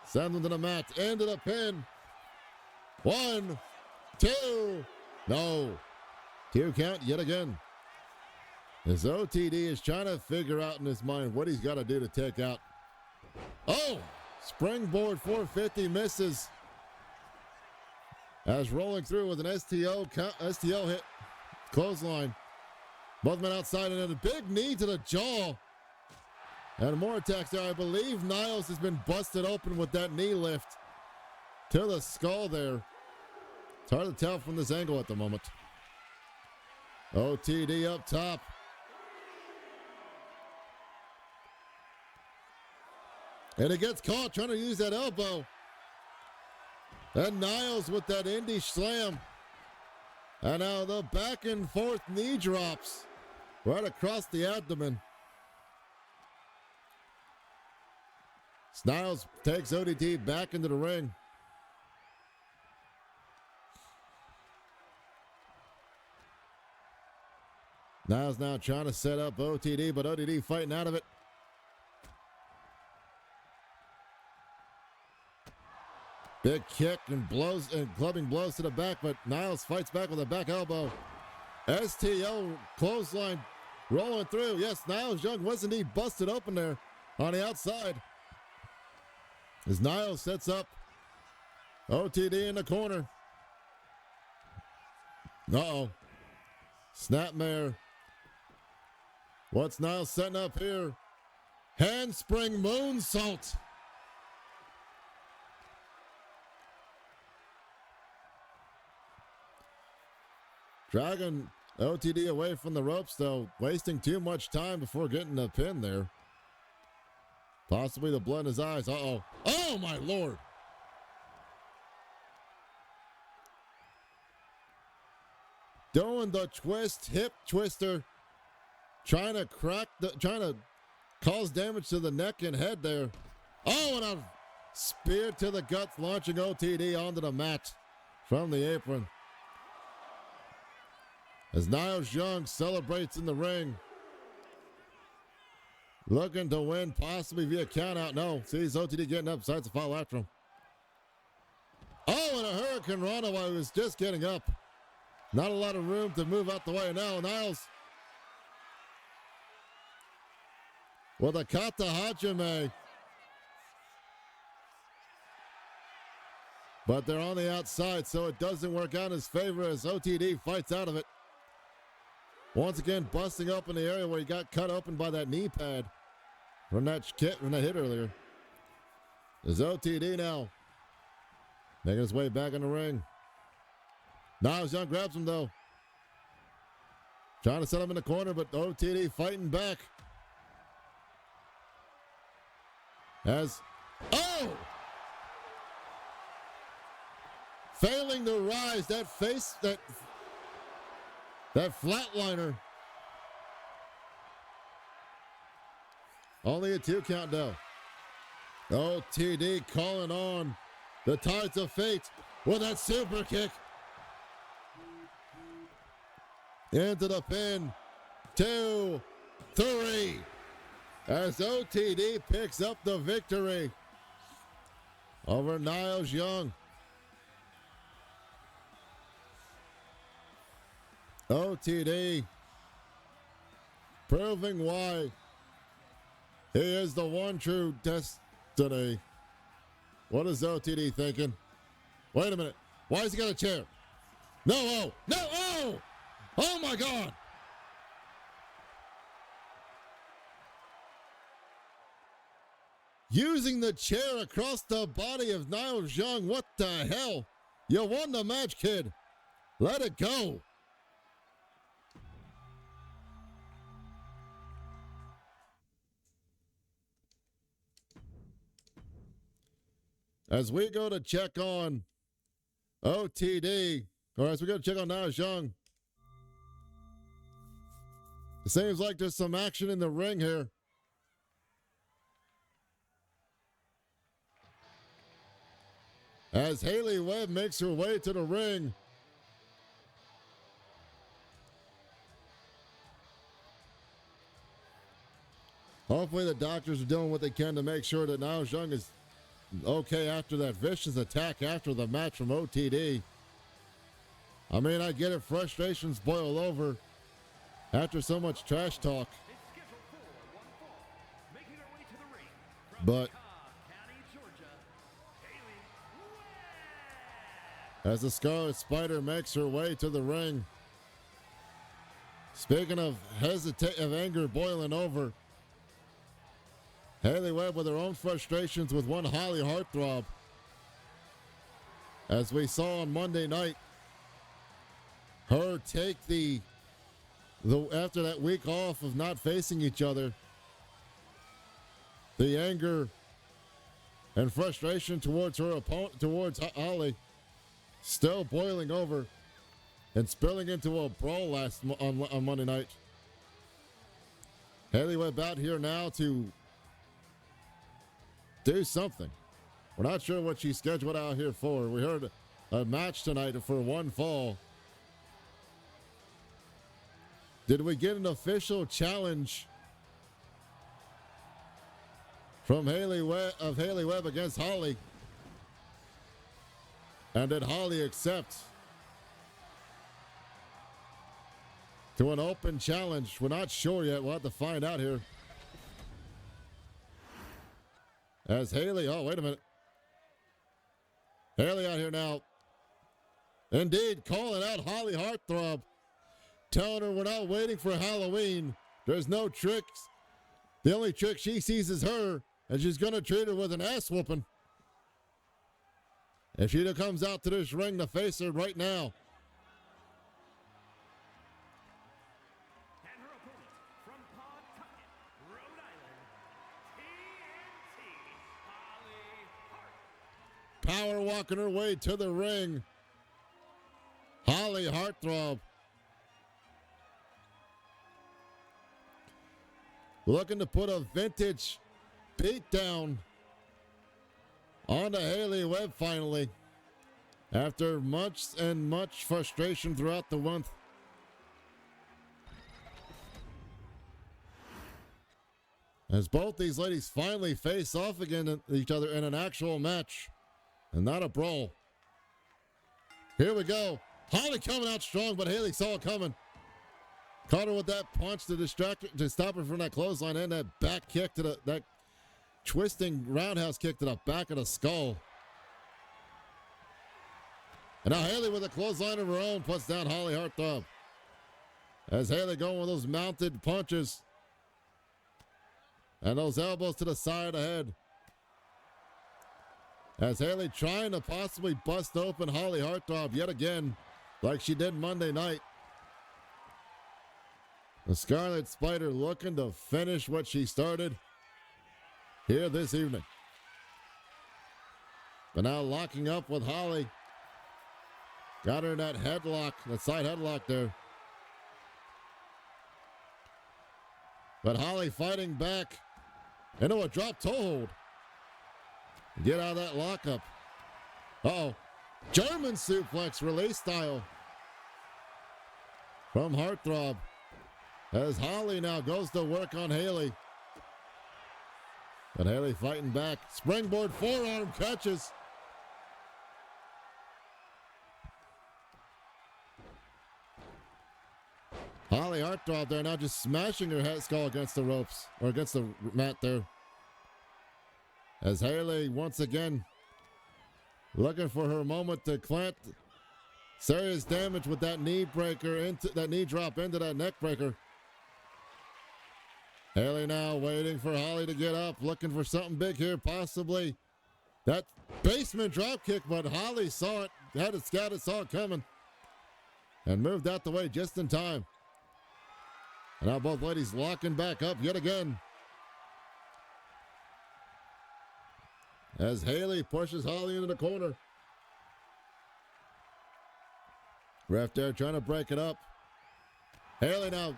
Sends him to the mat. Into the pin. 1, 2. No. 2 count yet again. As OTD is trying to figure out in his mind what he's got to do to take out. Springboard 450 misses. As rolling through with an STO hit. Clothesline. Both men outside and then a big knee to the jaw. And more attacks there. I believe Niles has been busted open with that knee lift to the skull there. It's hard to tell from this angle at the moment. OTD up top. And it gets caught trying to use that elbow. And Niles with that indie slam. And now the back and forth knee drops right across the abdomen. Niles takes ODT back into the ring. Niles now trying to set up OTD, but OTD fighting out of it. Big kick and blows and clubbing blows to the back, but Niles fights back with a back elbow. STO clothesline rolling through. Yes, Niles Young was indeed busted open there on the outside. As Niles sets up OTD in the corner. Uh-oh. Snapmare. What's Niles setting up here? Handspring moonsault. Dragging OTD away from the ropes, though, wasting too much time before getting a pin there. Possibly the blood in his eyes. Uh-oh. Oh, my Lord. Doing the twist, hip twister. Trying to cause damage to the neck and head there. Oh, and a spear to the guts, launching OTD onto the mat from the apron. As Niles Young celebrates in the ring. Looking to win, possibly via countout. No, sees OTD getting up, decides to follow after him. Oh, and a Hurricane Rana while he was just getting up. Not a lot of room to move out the way. Now Niles with a Kata Hajime. But they're on the outside, so it doesn't work out in his favor as OTD fights out of it. Once again, busting up in the area where he got cut open by that knee pad from that hit earlier. There's OTD now making his way back in the ring. Niles Young grabs him, though. Trying to set him in the corner, but OTD fighting back. Oh! Failing to rise, that flatliner. Only a 2 count, though. OTD calling on the tides of fate with that super kick. Into the pin. 2, 3. As OTD picks up the victory over Niles Young. OTD proving why he is the one true destiny. What is OTD thinking? Wait a minute. Why has he got a chair? No, oh, no, oh! Oh my God! Using the chair across the body of Niles Young. What the hell? You won the match, kid. Let it go. As we go to check on OTD, or as we go to check on Niles Young, it seems like there's some action in the ring here. As Haley Webb makes her way to the ring. Hopefully the doctors are doing what they can to make sure that Niles Young is okay after that vicious attack after the match from OTD. I mean, I get it. Frustrations boil over after so much trash talk. But as the Scarlet Spider makes her way to the ring. Speaking of anger boiling over, Haley Webb with her own frustrations with one Holly Heartthrob. As we saw on Monday night, her take after that week off of not facing each other, the anger and frustration towards her opponent, towards Holly, still boiling over and spilling into a brawl on Monday night. Haley Webb out here now to do something. We're not sure what she's scheduled out here for. We heard a match tonight for one fall. Did we get an official challenge from Haley Webb against Holly? And did Holly accept to an open challenge? We're not sure yet. We'll have to find out here. As Haley, oh, wait a minute. Haley out here now. Indeed, calling out Holly Heartthrob. Telling her we're not waiting for Halloween. There's no tricks. The only trick she sees is her, and she's going to treat her with an ass whooping. If she comes out to this ring to face her right now. And her opponent from Pawtucket, Rhode Island, TNT, Holly Hart. Power walking her way to the ring. Holly Heartthrob. Looking to put a vintage beatdown onto Haley Webb finally. After much and much frustration throughout the month. As both these ladies finally face off against each other in an actual match. And not a brawl. Here we go. Holly coming out strong, but Haley saw it coming. Caught her with that punch to distract her, to stop her from that clothesline and that back kick to that twisting roundhouse kick to the back of the skull. And now Haley with a clothesline of her own puts down Holly Heartthrob. As Haley going with those mounted punches. And those elbows to the side of the head. As Haley trying to possibly bust open Holly Heartthrob yet again, like she did Monday night. The Scarlet Spider looking to finish what she started here this evening. But now locking up with Holly. Got her in that headlock, that side headlock there. But Holly fighting back into a drop toe hold. Get out of that lockup. Uh-oh. German suplex release style from Heartthrob. As Holly now goes to work on Haley. But Haley fighting back. Springboard forearm catches. Holly Heartthrob there now just smashing her head skull against the ropes. Or against the mat there. As Haley once again looking for her moment to plant serious damage with that knee breaker into that knee drop into that neck breaker. Haley now waiting for Holly to get up, looking for something big here, possibly that basement drop kick, but Holly saw it, had it scouted, saw it coming, and moved out the way just in time. And now both ladies locking back up yet again. As Haley pushes Holly into the corner. Ref there trying to break it up. Haley now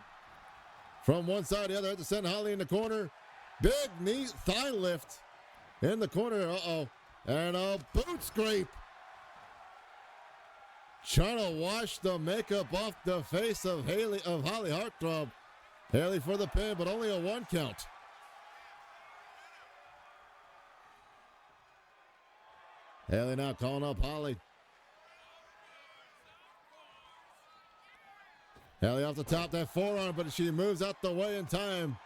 from one side to the other to send Holly in the corner. Big knee thigh lift in the corner. Uh-oh. And a boot scrape. Trying to wash the makeup off the face of Holly Heartthrob. Haley for the pin, but only a 1 count. Haley now calling up Holly. Haley off the top, that forearm, but she moves out the way in time.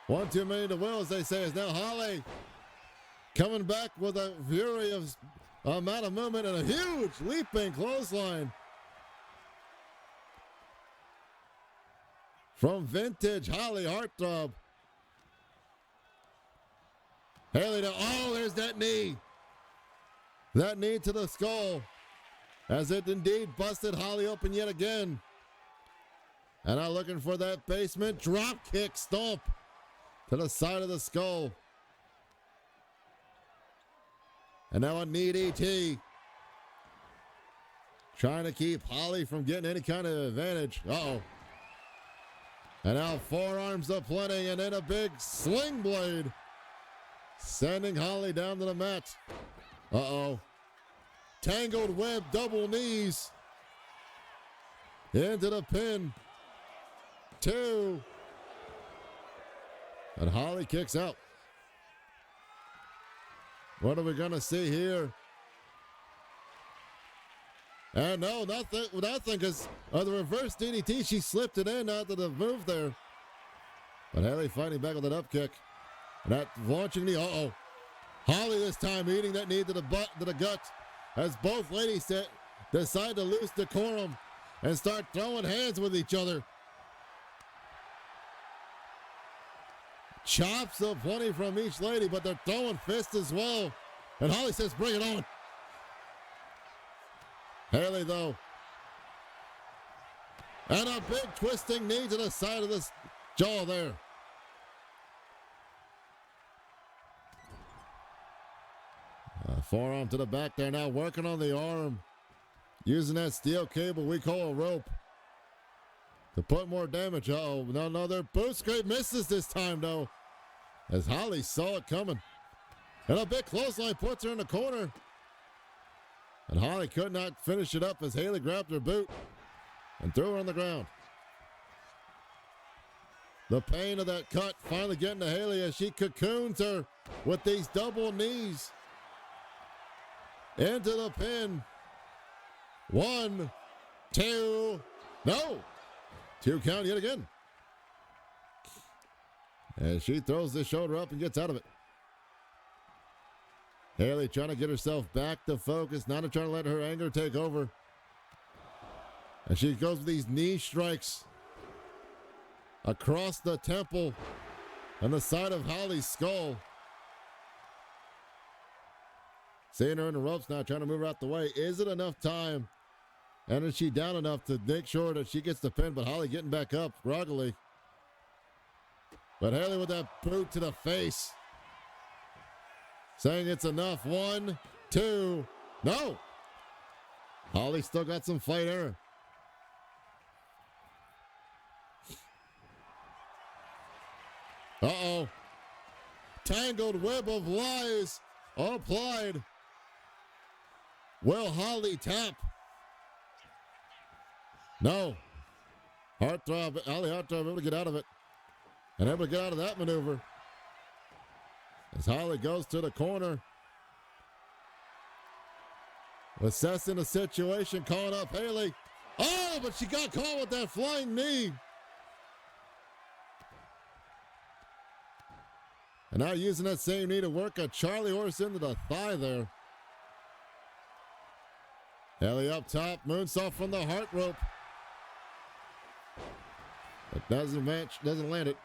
1 too many to will, as they say, is now Holly coming back with a fury of amount of movement and a huge leaping clothesline from vintage Holly Heartthrob. Haley now, oh, there's that knee. That knee to the skull as it indeed busted Holly open yet again. And now looking for that basement drop kick stomp to the side of the skull. And now a knee DT. Trying to keep Holly from getting any kind of advantage. Uh-oh. And now forearms aplenty and then a big sling blade. Sending Holly down to the mat. Uh-oh. Tangled web double knees. Into the pin. 2. And Holly kicks out. What are we going to see here? And no, nothing, because the reverse DDT, she slipped it in after the move there. But Haley fighting back with an up kick. And that launching knee, Holly this time eating that knee to the gut. As both ladies decide to lose decorum and start throwing hands with each other. Chops of plenty from each lady, but they're throwing fists as well. And Holly says, bring it on. Haley, though. And a big twisting knee to the side of the jaw there. Forearm to the back there now, working on the arm. Using that steel cable we call a rope to put more damage. No, their boot scrape misses this time, though, as Holly saw it coming. And a big clothesline puts her in the corner. And Holly could not finish it up as Haley grabbed her boot and threw her on the ground. The pain of that cut finally getting to Haley as she cocoons her with these double knees. Into the pin. 1, 2, no. 2 count yet again. And she throws the shoulder up and gets out of it. Haley trying to get herself back to focus, not trying to let her anger take over. And she goes with these knee strikes across the temple and the side of Holly's skull. Seeing her in the ropes now, trying to move her out the way. Is it enough time? And is she down enough to make sure that she gets the pin? But Holly getting back up groggily. But Haley with that boot to the face. Saying it's enough. 1, 2, no. Holly still got some fight in her. Uh-oh. Tangled web of lies applied. Will Holly tap? No. Heartthrob, Holly Heartthrob able to get out of it. And able to get out of that maneuver. As Holly goes to the corner. Assessing the situation, calling up Haley. Oh, but she got caught with that flying knee. And now using that same knee to work a Charlie horse into the thigh there. Haley up top, moonsault from the heart rope. But doesn't land it.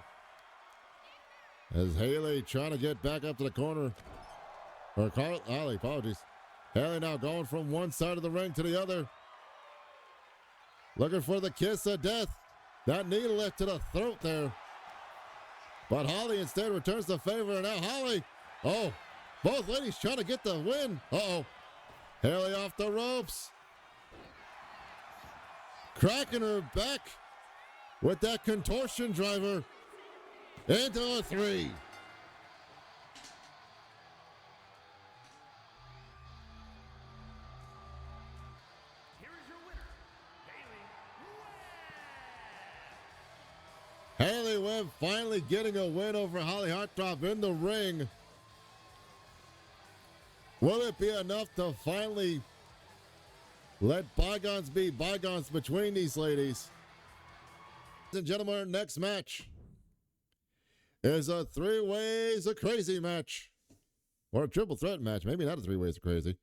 As Haley trying to get back up to the corner. Holly, apologies. Haley now going from one side of the ring to the other. Looking for the kiss of death. That knee left to the throat there. But Holly instead returns the favor. And now Holly, both ladies trying to get the win. Haley off the ropes. Cracking her back with that contortion driver into a 3. Here is your winner, Haley Haley Webb finally getting a win over Holly Heartthrob in the ring. Will it be enough to finally let bygones be bygones between these ladies? Ladies and gentlemen, our next match is a 3 ways of crazy match. Or a triple threat match. Maybe not a 3 ways of crazy.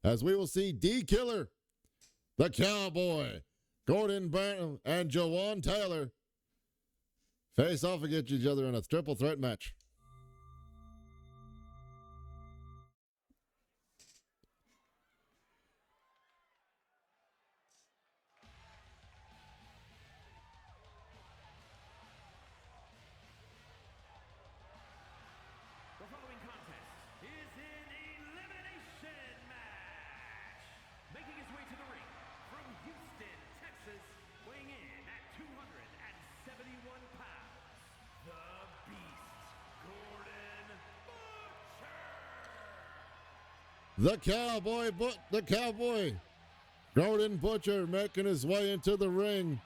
As we will see D-Killer, the Cowboy, Gordon Barnum, and Jawan Taylor face off against each other in a triple threat match. The following contest is an elimination match. Making his way to the ring from Houston, Texas, weighing in at 271 pounds, the Beast, Gordon Butcher. The Cowboy, Gordon Butcher making his way into the ring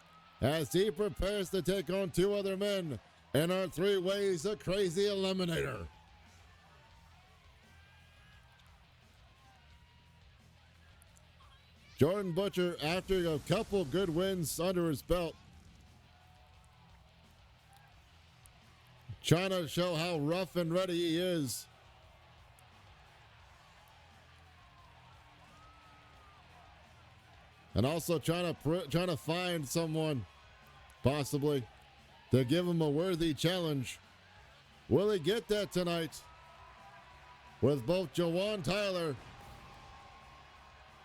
as he prepares to take on two other men in our 3 Ways of Crazy Eliminator. Jordan Butcher, after a couple good wins under his belt, trying to show how rough and ready he is. And also trying to find someone, possibly, to give him a worthy challenge. Will he get that tonight? With both Jawan Tyler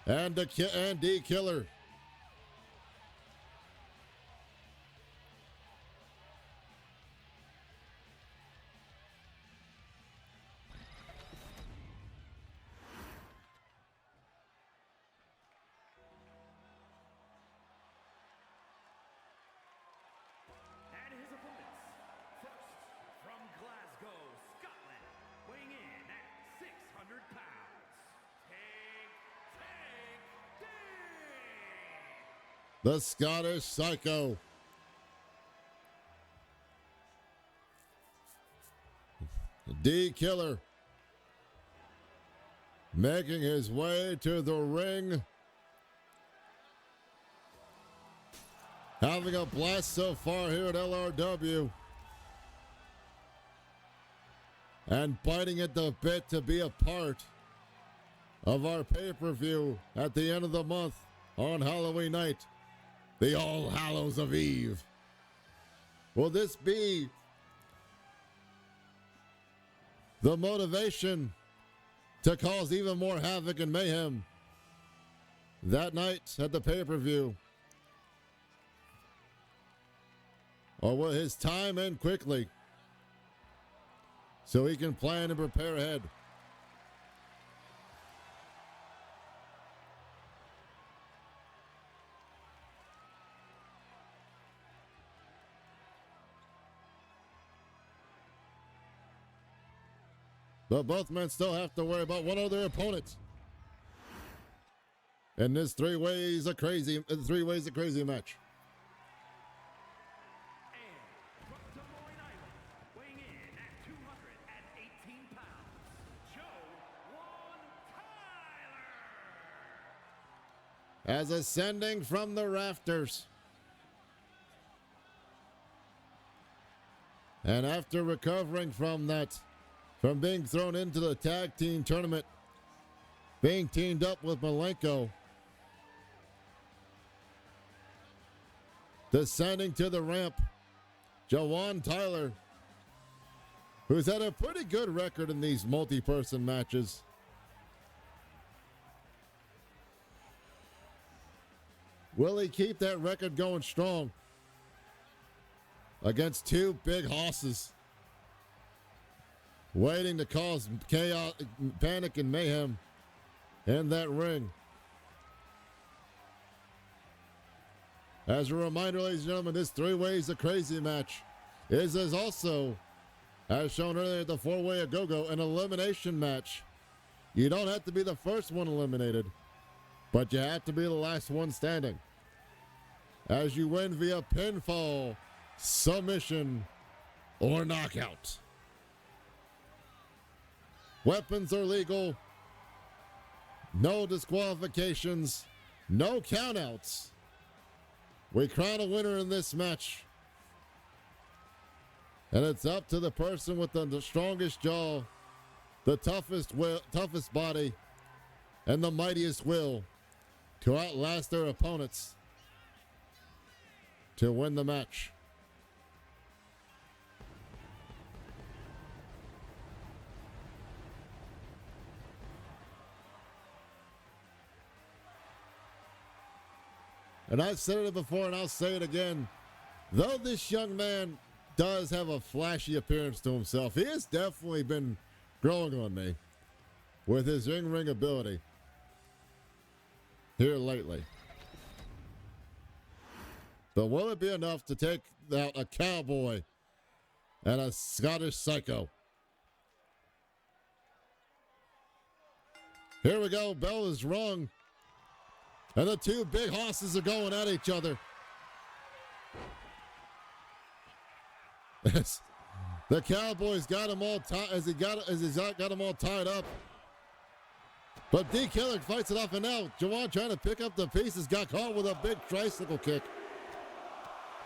and D Killer. And his opponents, first from Glasgow, Scotland, weighing in at 600 pounds, Tank D. The Scottish Psycho. D Killer making his way to the ring. Having a blast so far here at LRW. And biting at the bit to be a part of our pay-per-view at the end of the month on Halloween night. The All Hallows of Eve. Will this be the motivation to cause even more havoc and mayhem that night at the pay-per-view? Or will his time end quickly so he can plan and prepare ahead? But both men still have to worry about one of their opponents in this 3 Ways of Crazy match. And from Des Moines, Iowa, weighing in at 218 pounds, Jawan Tyler. As ascending from the rafters. And after recovering from being thrown into the tag team tournament, being teamed up with Malenko, descending to the ramp, Jawan Tyler, who's had a pretty good record in these multi-person matches. Will he keep that record going strong against two big hosses waiting to cause chaos, panic, and mayhem in that ring? As a reminder, ladies and gentlemen, this 3 Ways of Crazy match is also, as shown earlier, the 4-Way of Go-Go, an elimination match. You don't have to be the first one eliminated, but you have to be the last one standing, as you win via pinfall, submission, or knockout. Weapons are legal. No disqualifications. No countouts. We crown a winner in this match. And it's up to the person with the strongest jaw, the toughest body, and the mightiest will to outlast their opponents to win the match. And I've said it before and I'll say it again. Though this young man does have a flashy appearance to himself, he has definitely been growing on me with his ring ability here lately. But will it be enough to take out a cowboy and a Scottish Psycho? Here we go. Bell is rung. And the two big hosses are going at each other. The Cowboys got him all tied as he's got him all tied up. But D Killer fights it off, and now Jawan trying to pick up the pieces, got caught with a big tricycle kick.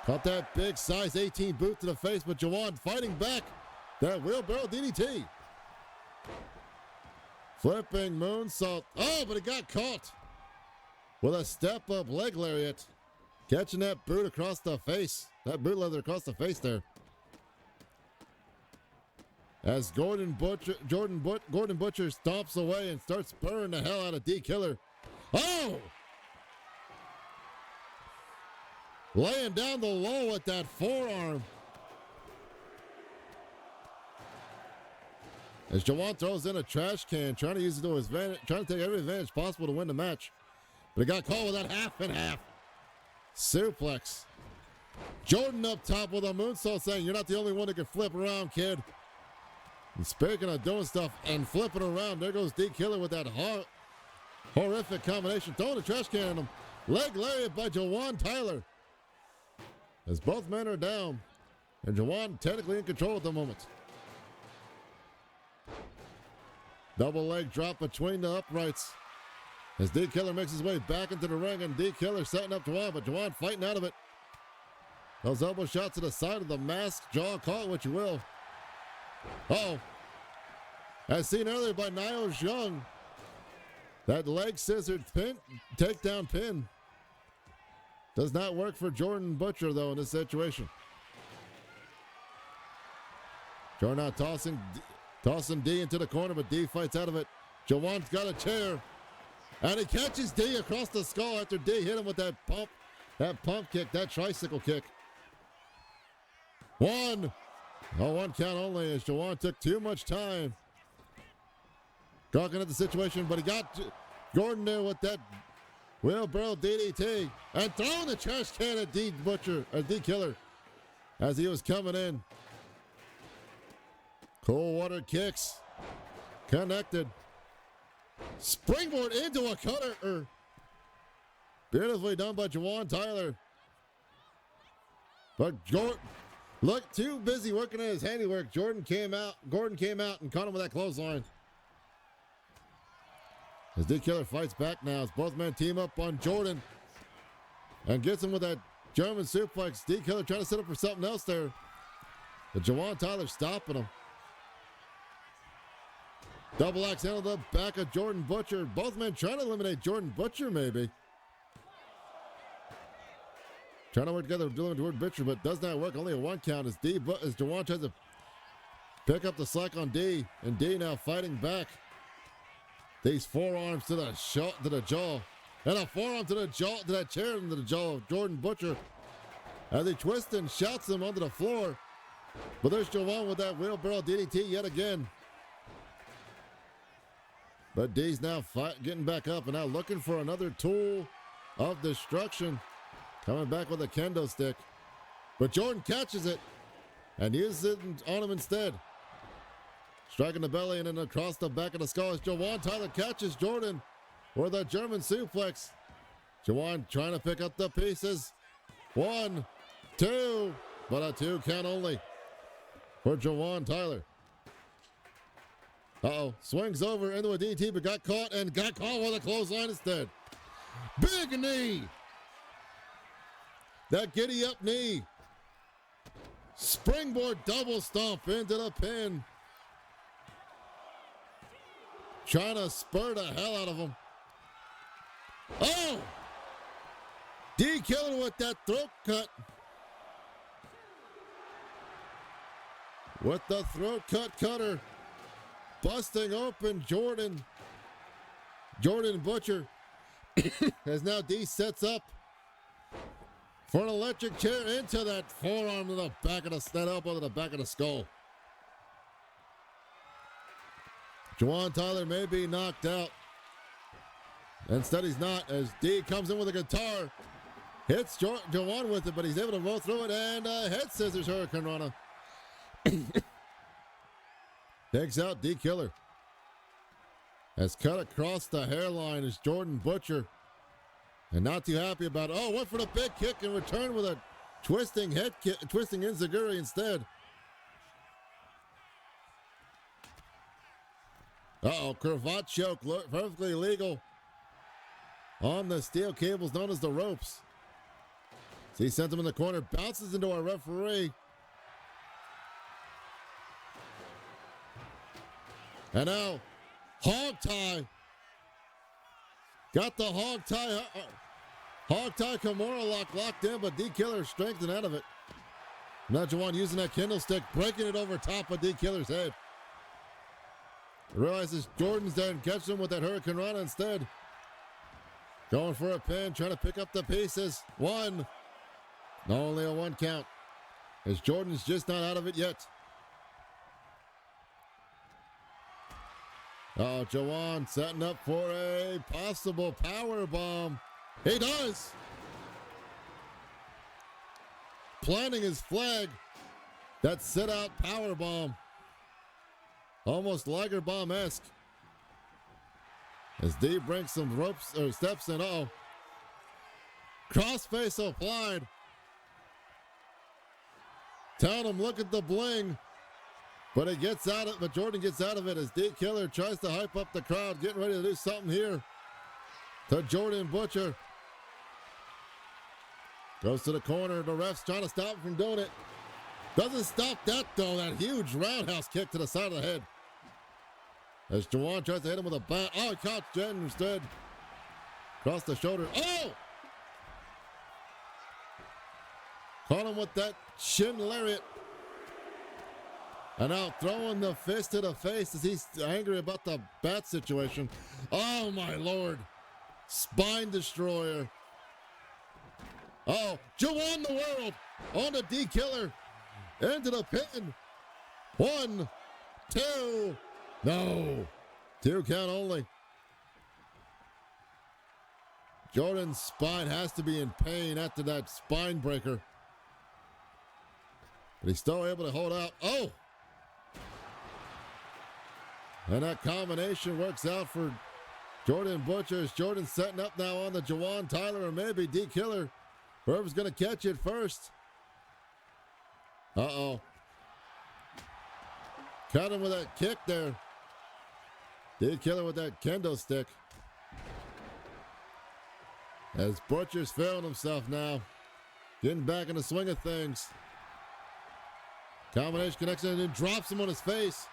Caught that big size 18 boot to the face, but Jawan fighting back. That wheelbarrow DDT. Flipping moonsault. Oh, but it got caught with a step-up leg lariat. Catching that boot across the face. That boot leather across the face there. As Gordon Butcher stomps away and starts spurring the hell out of D Killer. Oh! Laying down the low with that forearm. As Jawan throws in a trash can, trying to use it to his advantage, trying to take every advantage possible to win the match. But he got caught with that half and half suplex. Jordan up top with a moonsault saying, "You're not the only one that can flip around, kid." And speaking of doing stuff and flipping around, there goes D Killer with that horrific combination. Throwing a trash can at him. Leg lariat by Jawan Tyler. As both men are down, and Jawan technically in control at the moment. Double leg drop between the uprights. As D Killer makes his way back into the ring, and D Killer setting up Jawan, but Jawan fighting out of it. Those elbow shots to the side of the mask, jaw, call it what you will. Uh-oh. As seen earlier by Niles Young, that leg scissored pin, takedown pin, does not work for Jordan Butcher, though, in this situation. Jordan now tossing D into the corner, but D fights out of it. Jawan's got a chair, and he catches D across the skull after D hit him with that pump kick, that tricycle kick. One count only as Jawan took too much time talking at the situation, but he got Gordon there with that wheelbarrow DDT and throwing the trash can at D Killer as he was coming in. Cold water kicks connected. Springboard into a cutter. Beautifully done by Jawan Tyler. But Gordon looked too busy working on his handiwork. Gordon came out and caught him with that clothesline. As D Killer fights back now as both men team up on Jordan and gets him with that German suplex. D Killer trying to set up for something else there. But Jawan Tyler stopping him. Double axe handled up back of Jordan Butcher. Both men trying to eliminate Jordan Butcher maybe. Trying to work together dealing with Jordan Butcher, but does not work. Only a one count as Jawan tries to pick up the slack on D, and D now fighting back. These forearms to the jaw, and a forearm to the jaw, to that chair into the jaw of Jordan Butcher. As he twists and shouts him onto the floor. But there's Jawan with that wheelbarrow DDT yet again. But D's now getting back up and now looking for another tool of destruction. Coming back with a kendo stick. But Jordan catches it and uses it on him instead. Striking the belly and then across the back of the skull as Jawan Tyler catches Jordan with a German suplex. Jawan trying to pick up the pieces. 1, 2, but a 2 count only for Jawan Tyler. Swings over into a DT, but got caught with a clothesline instead. Big knee. That giddy up knee. Springboard double stomp into the pin. Trying to spur the hell out of him. Oh! D Killer with that throat cut. With the throat cutter. Busting open Jordan Butcher. As now D sets up for an electric chair into that forearm to the back of that elbow to the back of the skull. Jawan Tyler may be knocked out. Instead, he's not, as D comes in with a guitar, hits Jawan with it, but he's able to roll through it, and head scissors Hurricane Rana. Takes out D Killer. Has cut across the hairline as Jordan Butcher. And not too happy about it. Oh, went for the big kick and returned with a twisting enziguri instead. Uh-oh, cravat choke, perfectly legal. On the steel cables known as the ropes. So he sent him in the corner, bounces into our referee. And now, hog tie. Got the hog tie. Hog tie Kimura locked in, but D-Killer strengthened out of it. Now Jawan using that kendo stick, breaking it over top of D-Killer's head. Realizes Jordan's there and catches him with that Hurricane Rana instead. Going for a pin, trying to pick up the pieces. One. Only a 1 count. As Jordan's just not out of it yet. Oh, Jawan setting up for a possible power bomb. He does. Planting his flag. That sit out power bomb. Almost Liger bomb-esque. As D brings some ropes or steps in. Uh-oh. Crossface applied. Telling him, look at the bling. But it gets out of it, but Jordan gets out of it as D-Killer tries to hype up the crowd, getting ready to do something here to Jordan Butcher. Goes to the corner. The ref's trying to stop him from doing it. Doesn't stop that, though. That huge roundhouse kick to the side of the head. As Jawan tries to hit him with a bat. Oh, he caught Jen instead. Across the shoulder. Oh! Caught him with that shin lariat. And now throwing the fist to the face as he's angry about the bat situation. Oh, my Lord. Spine destroyer. Oh, Jawan the World on the D-Killer. Into the pin. 1, 2. No. 2 count only. Jordan's spine has to be in pain after that spine breaker. But he's still able to hold out. Oh! And that combination works out for Jordan Butcher. Jordan setting up now on the Jawan Tyler or maybe D-Killer. Whoever's going to catch it first. Uh-oh. Caught him with that kick there. D-Killer with that kendo stick. As Butcher's feeling himself now. Getting back in the swing of things. Combination connection and then drops him on his face.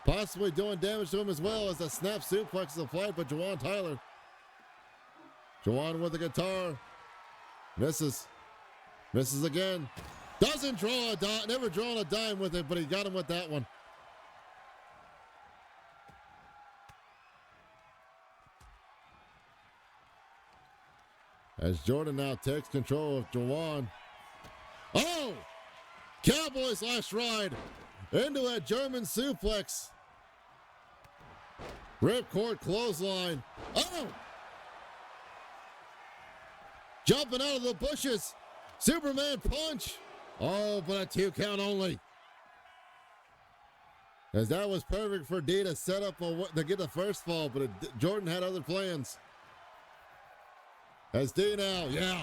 Possibly doing damage to him as well as the snap suplex is applied by Jawan Tyler. Jawan with the guitar. Misses. Misses again. Doesn't draw a dime. Never drawn a dime with it, but he got him with that one. As Jordan now takes control of Jawan. Oh! Cowboy's last ride into that German suplex. Ripcord clothesline. Oh! Jumping out of the bushes. Superman punch. Oh, but a 2 count only. As that was perfect for D to set up to get the first fall, but Jordan had other plans. As D now, yeah.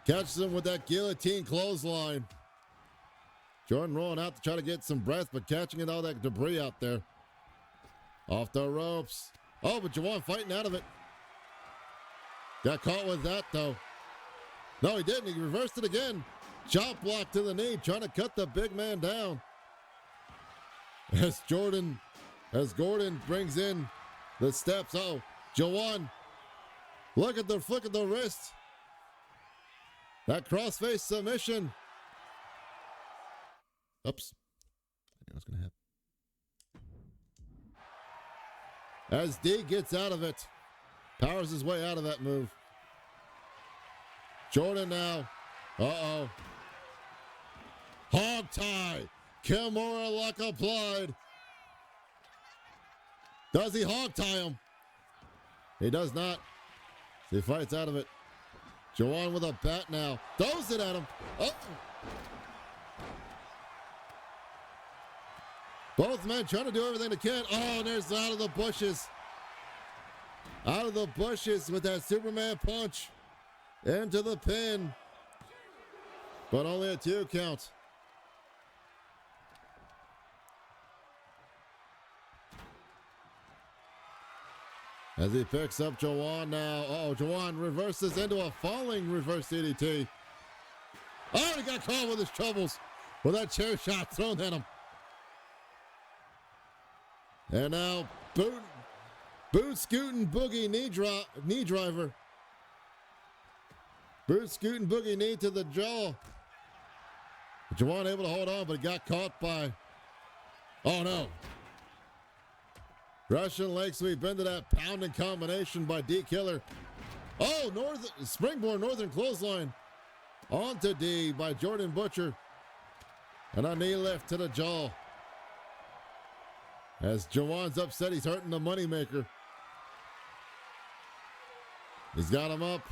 Catches him with that guillotine clothesline. Jordan rolling out to try to get some breath, but catching it all that debris out there. Off the ropes. Oh, but Jawan fighting out of it. Got caught with that, though. No, he didn't. He reversed it again. Chop block to the knee, trying to cut the big man down. As Gordon brings in the steps. Oh, Jawan. Look at the flick of the wrist. That crossface submission. Oops. I knew what's going to happen. As D gets out of it. Powers his way out of that move. Jordan now. Uh-oh. Hog tie. Kimura lock applied. Does he hog tie him? He does not. He fights out of it. Jawan with a bat now. Throws it at him. Oh. Both men trying to do everything they can. Oh, and there's out of the bushes. Out of the bushes with that Superman punch. Into the pin. But only a 2 count. As he picks up Jawan now. Oh, Jawan reverses into a falling reverse DDT. Oh, he got caught with his troubles with that chair shot thrown at him. And now boot scooting boogie knee driver. Boot scooting boogie knee to the jaw. Jawan able to hold on, but got caught by. Oh no. Russian leg sweep into that pounding combination by D Killer. Oh, springboard northern clothesline onto D by Jordan Butcher. And a knee lift to the jaw. As Jawan's upset, he's hurting the moneymaker. He's got him up.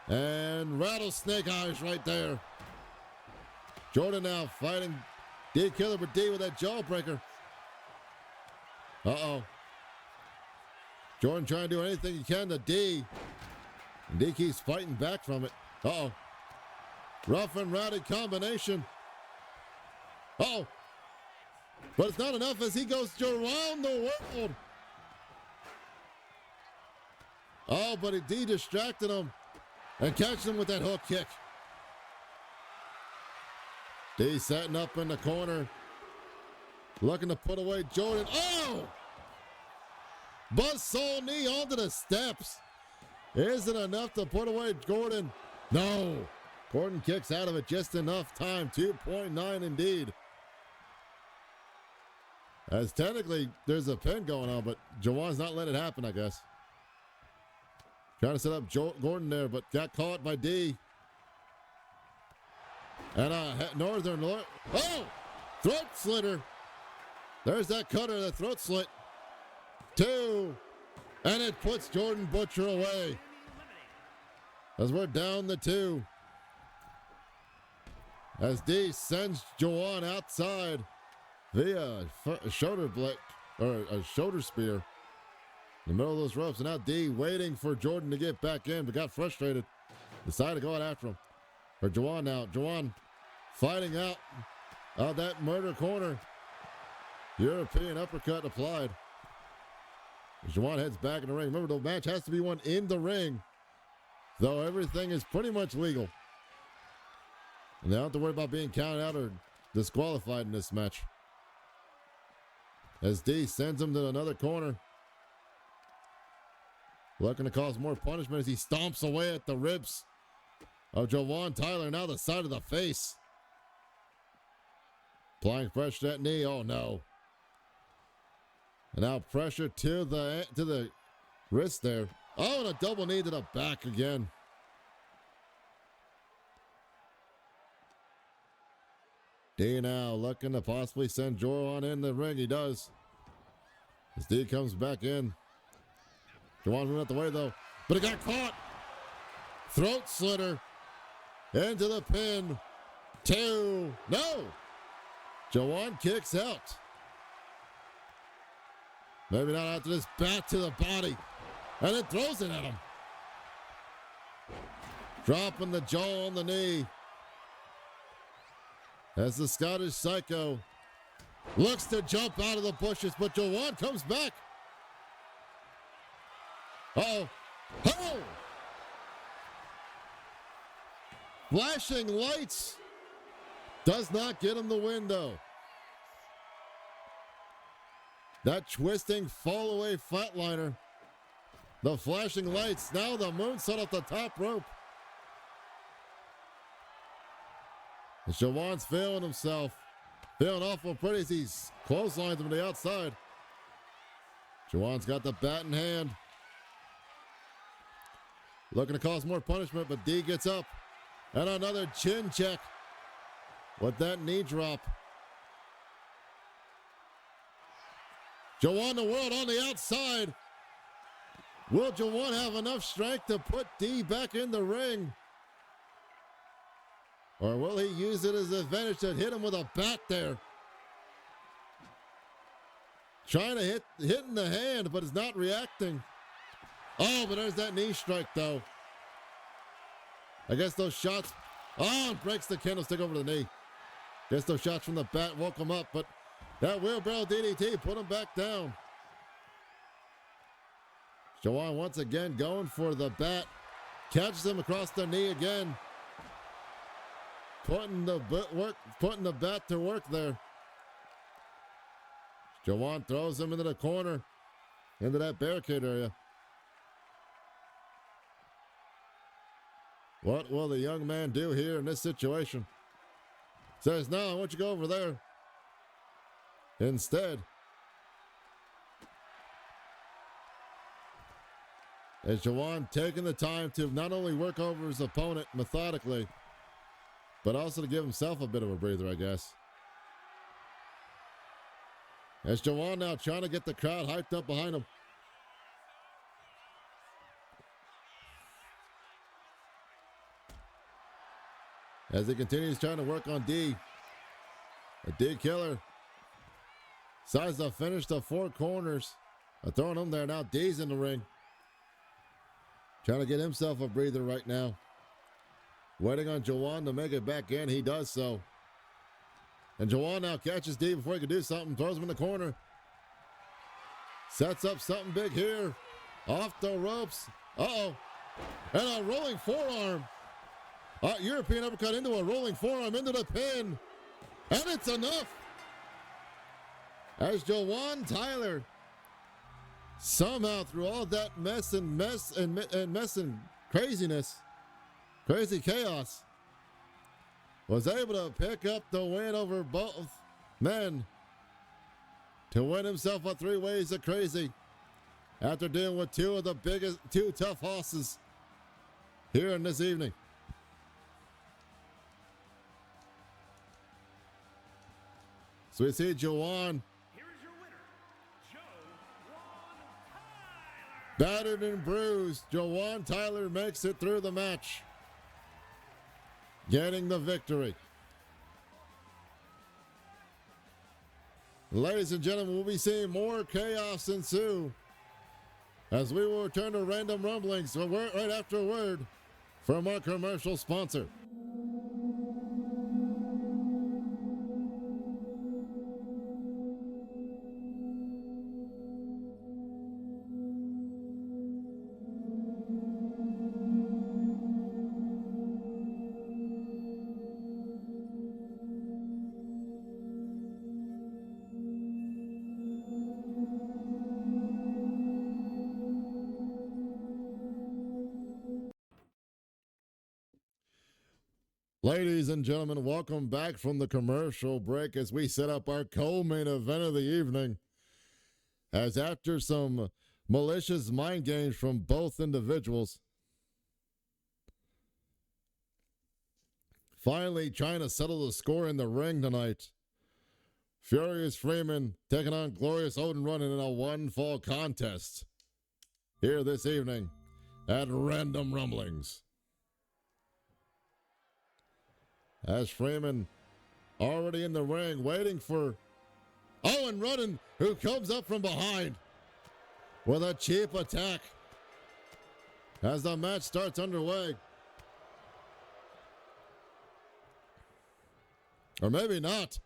And rattlesnake eyes right there. Jordan now fighting D Killer, but D with that jawbreaker. Uh-oh. Jordan trying to do anything he can to D. And D keeps fighting back from it. Uh-oh. Rough and rowdy combination. Uh-oh. But it's not enough as he goes around the world. Oh, but D distracted him and catches him with that hook kick. D setting up in the corner. Looking to put away Jordan. Oh! Buzzsaw knee onto the steps. Is it enough to put away Gordon? No. Gordon kicks out of it just enough time. 2.9 indeed. As technically there's a pin going on, but Jawan's not letting it happen, I guess. Trying to set up Gordon there, but got caught by D. And Northern. Oh! Throat slitter. There's that cutter, the throat slit. 2. And it puts Jordan Butcher away. As we're down the 2. As D sends Jawan outside via a shoulder spear in the middle of those ropes. And now D waiting for Jordan to get back in, but got frustrated. Decided to go out after him. For Jawan now. Jawan fighting out of that murder corner. European uppercut applied. Jawan heads back in the ring. Remember, the match has to be won in the ring, though everything is pretty much legal. And they don't have to worry about being counted out or disqualified in this match. As D sends him to another corner. Looking to cause more punishment as he stomps away at the ribs of Jawan Tyler. Now the side of the face. Applying pressure to that knee. Oh no. And now pressure to the wrist there. Oh, and a double knee to the back again. D now looking to possibly send Jawan in the ring. He does. As D comes back in. Jawan's running out the way though. But it got caught. Throat slitter. Into the pin. 2. No. Jawan kicks out. Maybe not after this bat to the body. And it throws it at him. Dropping the jaw on the knee. As the Scottish Psycho looks to jump out of the bushes, but Jawan comes back. Uh-oh. Oh! Flashing lights does not get him the win, though. That twisting fall away flatliner. The flashing lights. Now the moonsault off the top rope. And Jawan's feeling himself. Feeling awful pretty as he clotheslines him to the outside. Jawan's got the bat in hand. Looking to cause more punishment, but D gets up. And another chin check with that knee drop. Jawan the World on the outside. Will Jawan have enough strength to put D back in the ring? Or will he use it as an advantage to hit him with a bat there? Trying to hit in the hand, but is not reacting. Oh, but there's that knee strike, though. I guess those shots. Oh, and breaks the candlestick over the knee. Guess those shots from the bat woke him up, but that wheelbarrow DDT put him back down. Jawan once again going for the bat. Catches him across the knee again. Putting the bat to work there. Jawan throws him into the corner, into that barricade area. What will the young man do here in this situation? Says, no, I want you to go over there. Instead, as Jawan taking the time to not only work over his opponent methodically, but also to give himself a bit of a breather, I guess. As Jawan now trying to get the crowd hyped up behind him. As he continues trying to work on D. A D killer. Decides to finish the four corners. Throwing him there. Now D's in the ring. Trying to get himself a breather right now. Waiting on Jawan to make it back in. He does so. And Jawan now catches D before he can do something. Throws him in the corner. Sets up something big here. Off the ropes. Uh-oh. And a rolling forearm. European uppercut into a rolling forearm into the pin. And it's enough. As Jawan Tyler somehow through all that mess and craziness, crazy chaos, was able to pick up the win over both men to win himself a 3 ways of crazy after dealing with two tough horses here in this evening. So we see Jawan battered and bruised. Jawan Tyler makes it through the match, getting the victory. Ladies and gentlemen, we'll be seeing more chaos ensue as we will return to Random Rumblings right after a word from our commercial sponsor. Ladies and gentlemen, welcome back from the commercial break as we set up our co-main event of the evening. As after some malicious mind games from both individuals, finally trying to settle the score in the ring tonight, Furious Freeman taking on Glorious Odin running in a one-fall contest here this evening at Random Rumblings. As Freeman already in the ring waiting for Owen Rudden, who comes up from behind with a cheap attack as the match starts underway. Or maybe not.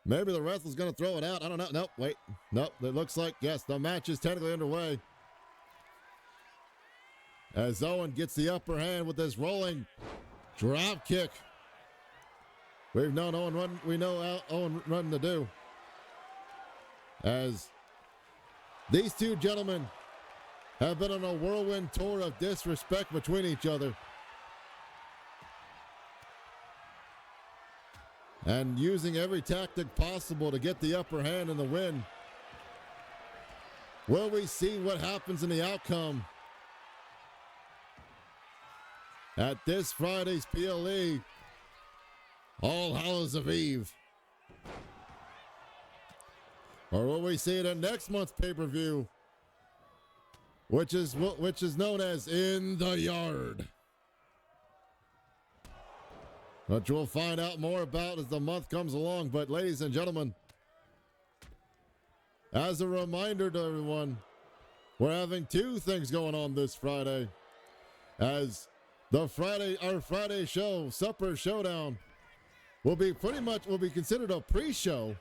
Maybe the wrestler's going to throw it out. I don't know. Nope, wait. Nope, it looks like, yes, the match is technically underway. As Owen gets the upper hand with this rolling drop kick. We've known Owen Rudden to do. As these two gentlemen have been on a whirlwind tour of disrespect between each other. And using every tactic possible to get the upper hand and the win. Will we see what happens in the outcome at this Friday's PLE All Hallows of Eve? Or will we see it at next month's pay-per-view, which is known as In the Yard, which we'll find out more about as the month comes along. But ladies and gentlemen, as a reminder to everyone, we're having two things going on this Friday. As our Friday show, Supper Showdown, will be considered a pre-show,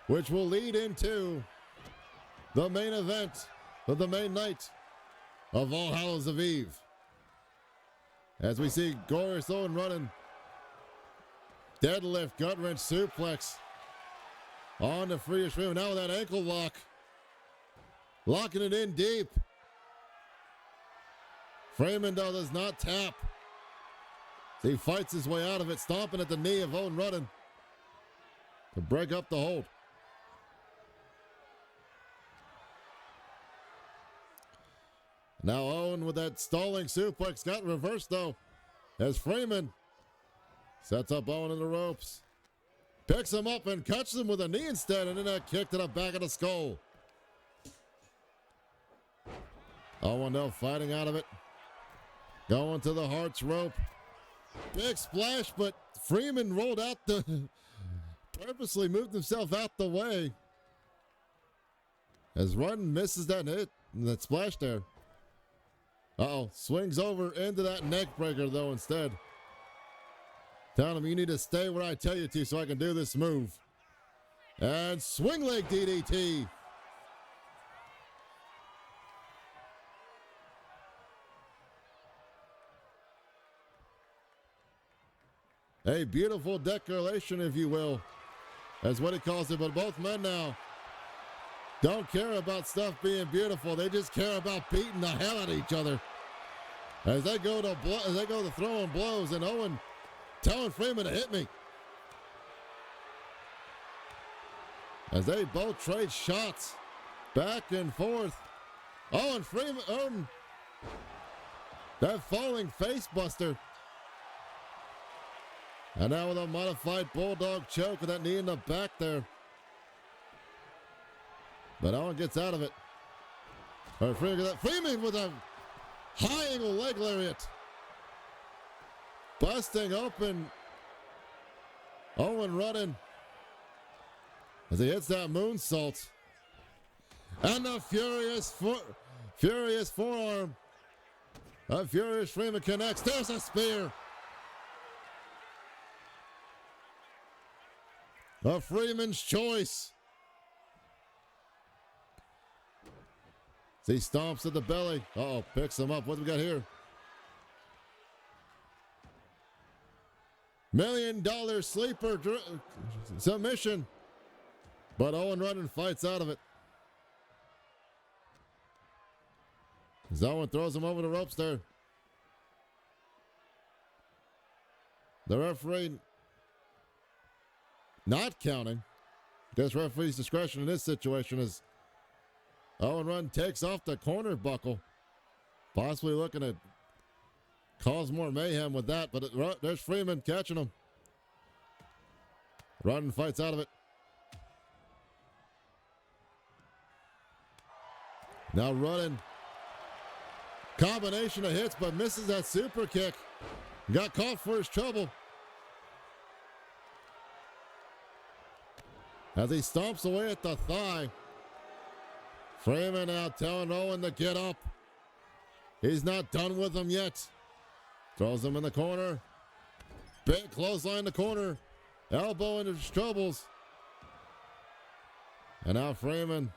which will lead into the main event of the main night of All Hallows Eve. As we see Glorious Owen running. Deadlift, gut wrench, suplex. On to Freya Freeman. Now with that ankle lock. Locking it in deep. Freeman, though, does not tap. He fights his way out of it, stomping at the knee of Owen Rudden to break up the hold. Now Owen with that stalling suplex got reversed, though, as Freeman sets up Owen in the ropes. Picks him up and catches him with a knee instead, and then that kick to the back of the skull. Owen now fighting out of it. Going to the Hearts rope. Big splash, but Freeman rolled out purposely moved himself out the way. As Rudden misses that hit, that splash there. Uh-oh, swings over into that neck breaker, though, instead. Telling him, you need to stay where I tell you to so I can do this move. And swing leg DDT. A beautiful declaration, if you will. That's what he calls it. But both men now don't care about stuff being beautiful. They just care about beating the hell out of each other. As they go to throwing blows, and Owen telling Freeman to hit me. As they both trade shots back and forth. Owen Freeman, that falling face buster. And now with a modified bulldog choke with that knee in the back there. But Owen gets out of it. Freeman with a high angle leg lariat. Busting open Owen Rudden as he hits that moonsault. And the furious forearm. A furious Freeman connects. There's a spear. A Freeman's choice. As he stomps at the belly. Uh-oh, picks him up. What do we got here? $1 million sleeper submission. But Owen Rudden fights out of it. As Owen throws him over the ropes there. The referee not counting. Guess referee's discretion in this situation is Owen Rudden takes off the corner buckle. Possibly looking to cause more mayhem with that, but there's Freeman catching him. Rudden fights out of it. Now Rudden. Combination of hits, but misses that super kick. Got caught for his trouble. As he stomps away at the thigh. Freeman now telling Owen to get up. He's not done with him yet. Throws him in the corner. Big clothesline in the corner. Elbow into his troubles. And now Freeman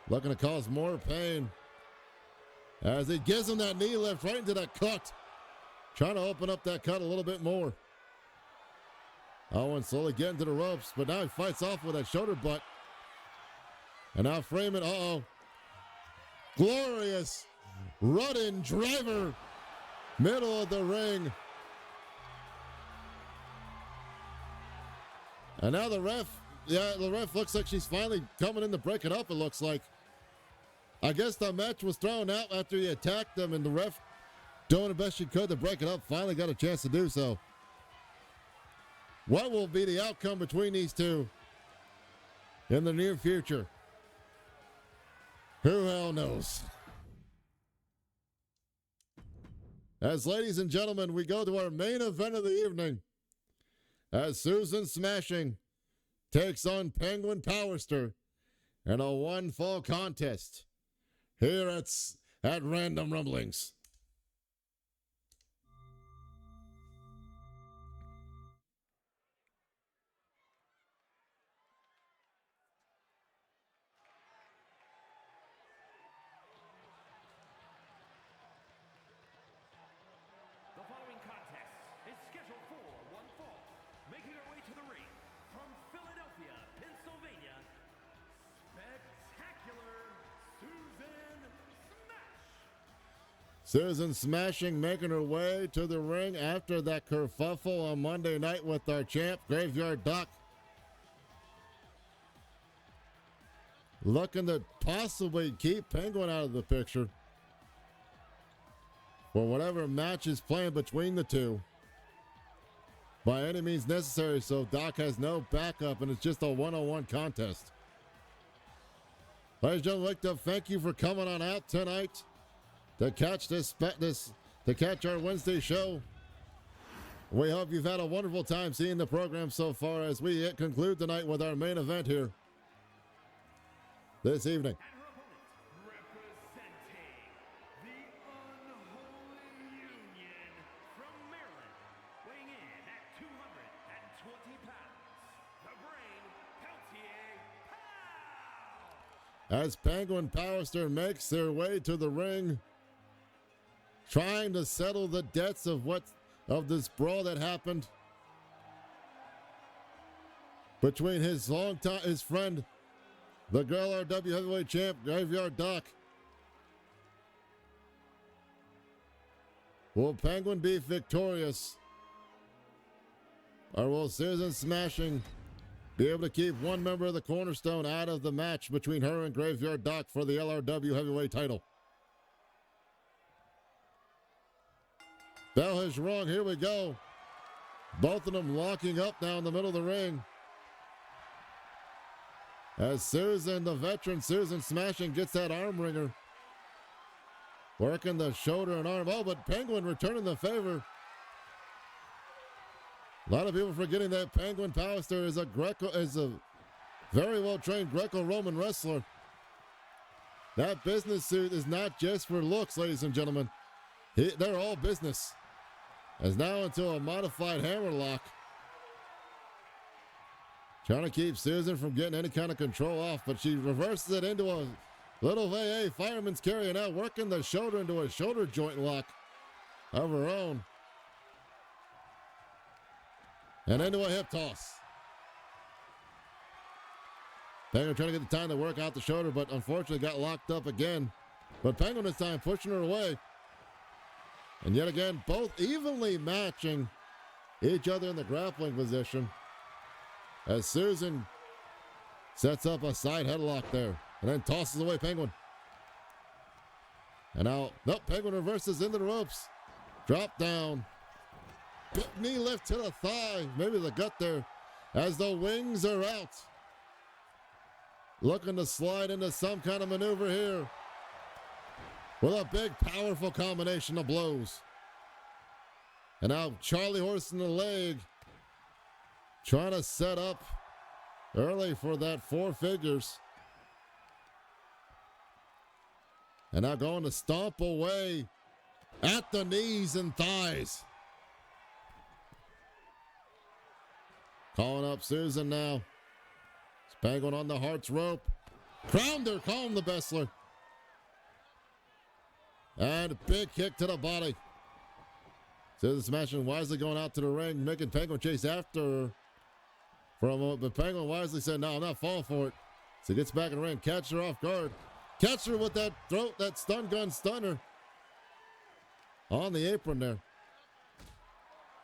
looking to cause more pain. As he gives him that knee lift right into that cut. Trying to open up that cut a little bit more. Owen slowly getting to the ropes, but now he fights off with that shoulder butt. And now Freeman, glorious Rudden driver. Middle of the ring. And now the ref looks like she's finally coming in to break it up, it looks like. I guess the match was thrown out after he attacked them, and the ref, doing the best she could to break it up, finally got a chance to do so. What will be the outcome between these two in the near future? Who hell knows? As ladies and gentlemen, we go to our main event of the evening. As Susan Smashing takes on Penguin Powerster in a one-fall contest here at Random Rumblings. Susan Smashing making her way to the ring after that kerfuffle on Monday night with our champ, Graveyard Doc. Looking to possibly keep Penguin out of the picture for whatever match is playing between the two by any means necessary, so Doc has no backup and it's just a one-on-one contest. Ladies and gentlemen, I'd like to thank you for coming on out tonight to catch to catch our Wednesday show. We hope you've had a wonderful time seeing the program so far as we conclude tonight with our main event here this evening. And her opponent, representing the Unholy Union from Maryland, weighing in at 220 pounds, the Brain, Peltier Pow! As Penguin Powerster makes their way to the ring, trying to settle the debts of this brawl that happened between his friend, the LRW Heavyweight Champ, Graveyard Doc. Will Penguin be victorious? Or will Susan Smashing be able to keep one member of the Cornerstone out of the match between her and Graveyard Doc for the LRW Heavyweight title? Bell has rung. Here we go. Both of them locking up now in the middle of the ring. As Susan, the veteran Susan Smashing, gets that arm wringer. Working the shoulder and arm. Oh, but Penguin returning the favor. A lot of people forgetting that Penguin Powerster is a very well-trained Greco-Roman wrestler. That business suit is not just for looks, ladies and gentlemen. They're all business. As now into a modified hammerlock. Trying to keep Susan from getting any kind of control off, but she reverses it into a little VA fireman's carry, and now working the shoulder into a shoulder joint lock of her own. And into a hip toss. Penguin trying to get the time to work out the shoulder, but unfortunately got locked up again. But Penguin this time pushing her away. And yet again, both evenly matching each other in the grappling position. As Susan sets up a side headlock there and then tosses away Penguin. And now, nope, Penguin reverses into the ropes. Drop down. Big knee lift to the thigh, maybe the gut there, as the wings are out. Looking to slide into some kind of maneuver here with a big, powerful combination of blows. And now Charlie Horse in the leg, trying to set up early for that 4 figures. And now going to stomp away at the knees and thighs. Calling up Susan now. Penguin on the Hearts rope. Crowned her, calling the Bessler. And a big kick to the body. Susan Smashing wisely going out to the ring, making Penguin chase after her for a moment. But Penguin wisely said, no, I'm not falling for it. So he gets back in the ring, catch her off guard. Catch her with that throat, that stun gun stunner on the apron there.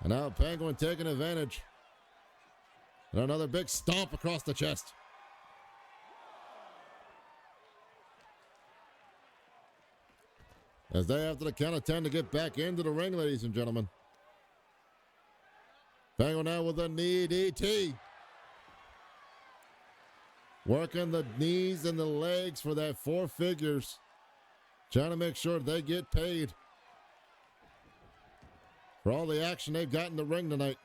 And now Penguin taking advantage. And another big stomp across the chest. As they, after the count of 10, to get back into the ring, ladies and gentlemen. Penguin now with a knee DT. Working the knees and the legs for that 4 figures. Trying to make sure they get paid for all the action they've got in the ring tonight.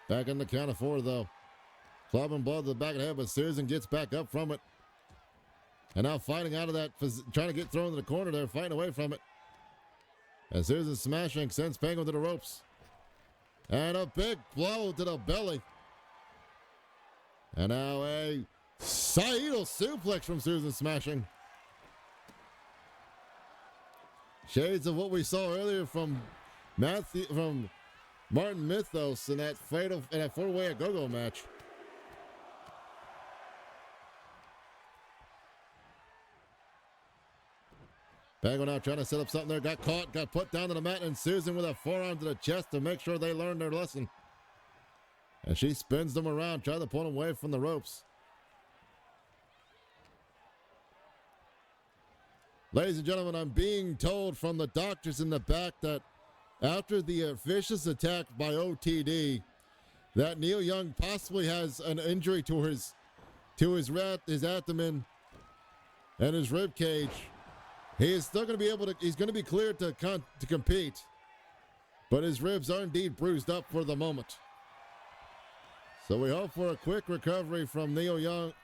Back in the count of 4, though. Club and blow to the back of the head, but Susan gets back up from it. And now fighting out of that, trying to get thrown in the corner there, fighting away from it. And Susan Smashing sends Penguin to the ropes. And a big blow to the belly. And now a Saito suplex from Susan Smashing. Shades of what we saw earlier from Martin Mythos in that fatal, in that 4-way a go-go match. Penguin now trying to set up something there. Got caught, got put down to the mat, and Susan with a forearm to the chest to make sure they learn their lesson. And she spins them around, trying to pull them away from the ropes. Ladies and gentlemen, I'm being told from the doctors in the back that after the vicious attack by OTD, that Neil Young possibly has an injury to his abdomen and his rib cage. He is still going to be able to. He's going to be cleared to compete, but his ribs are indeed bruised up for the moment. So we hope for a quick recovery from Neil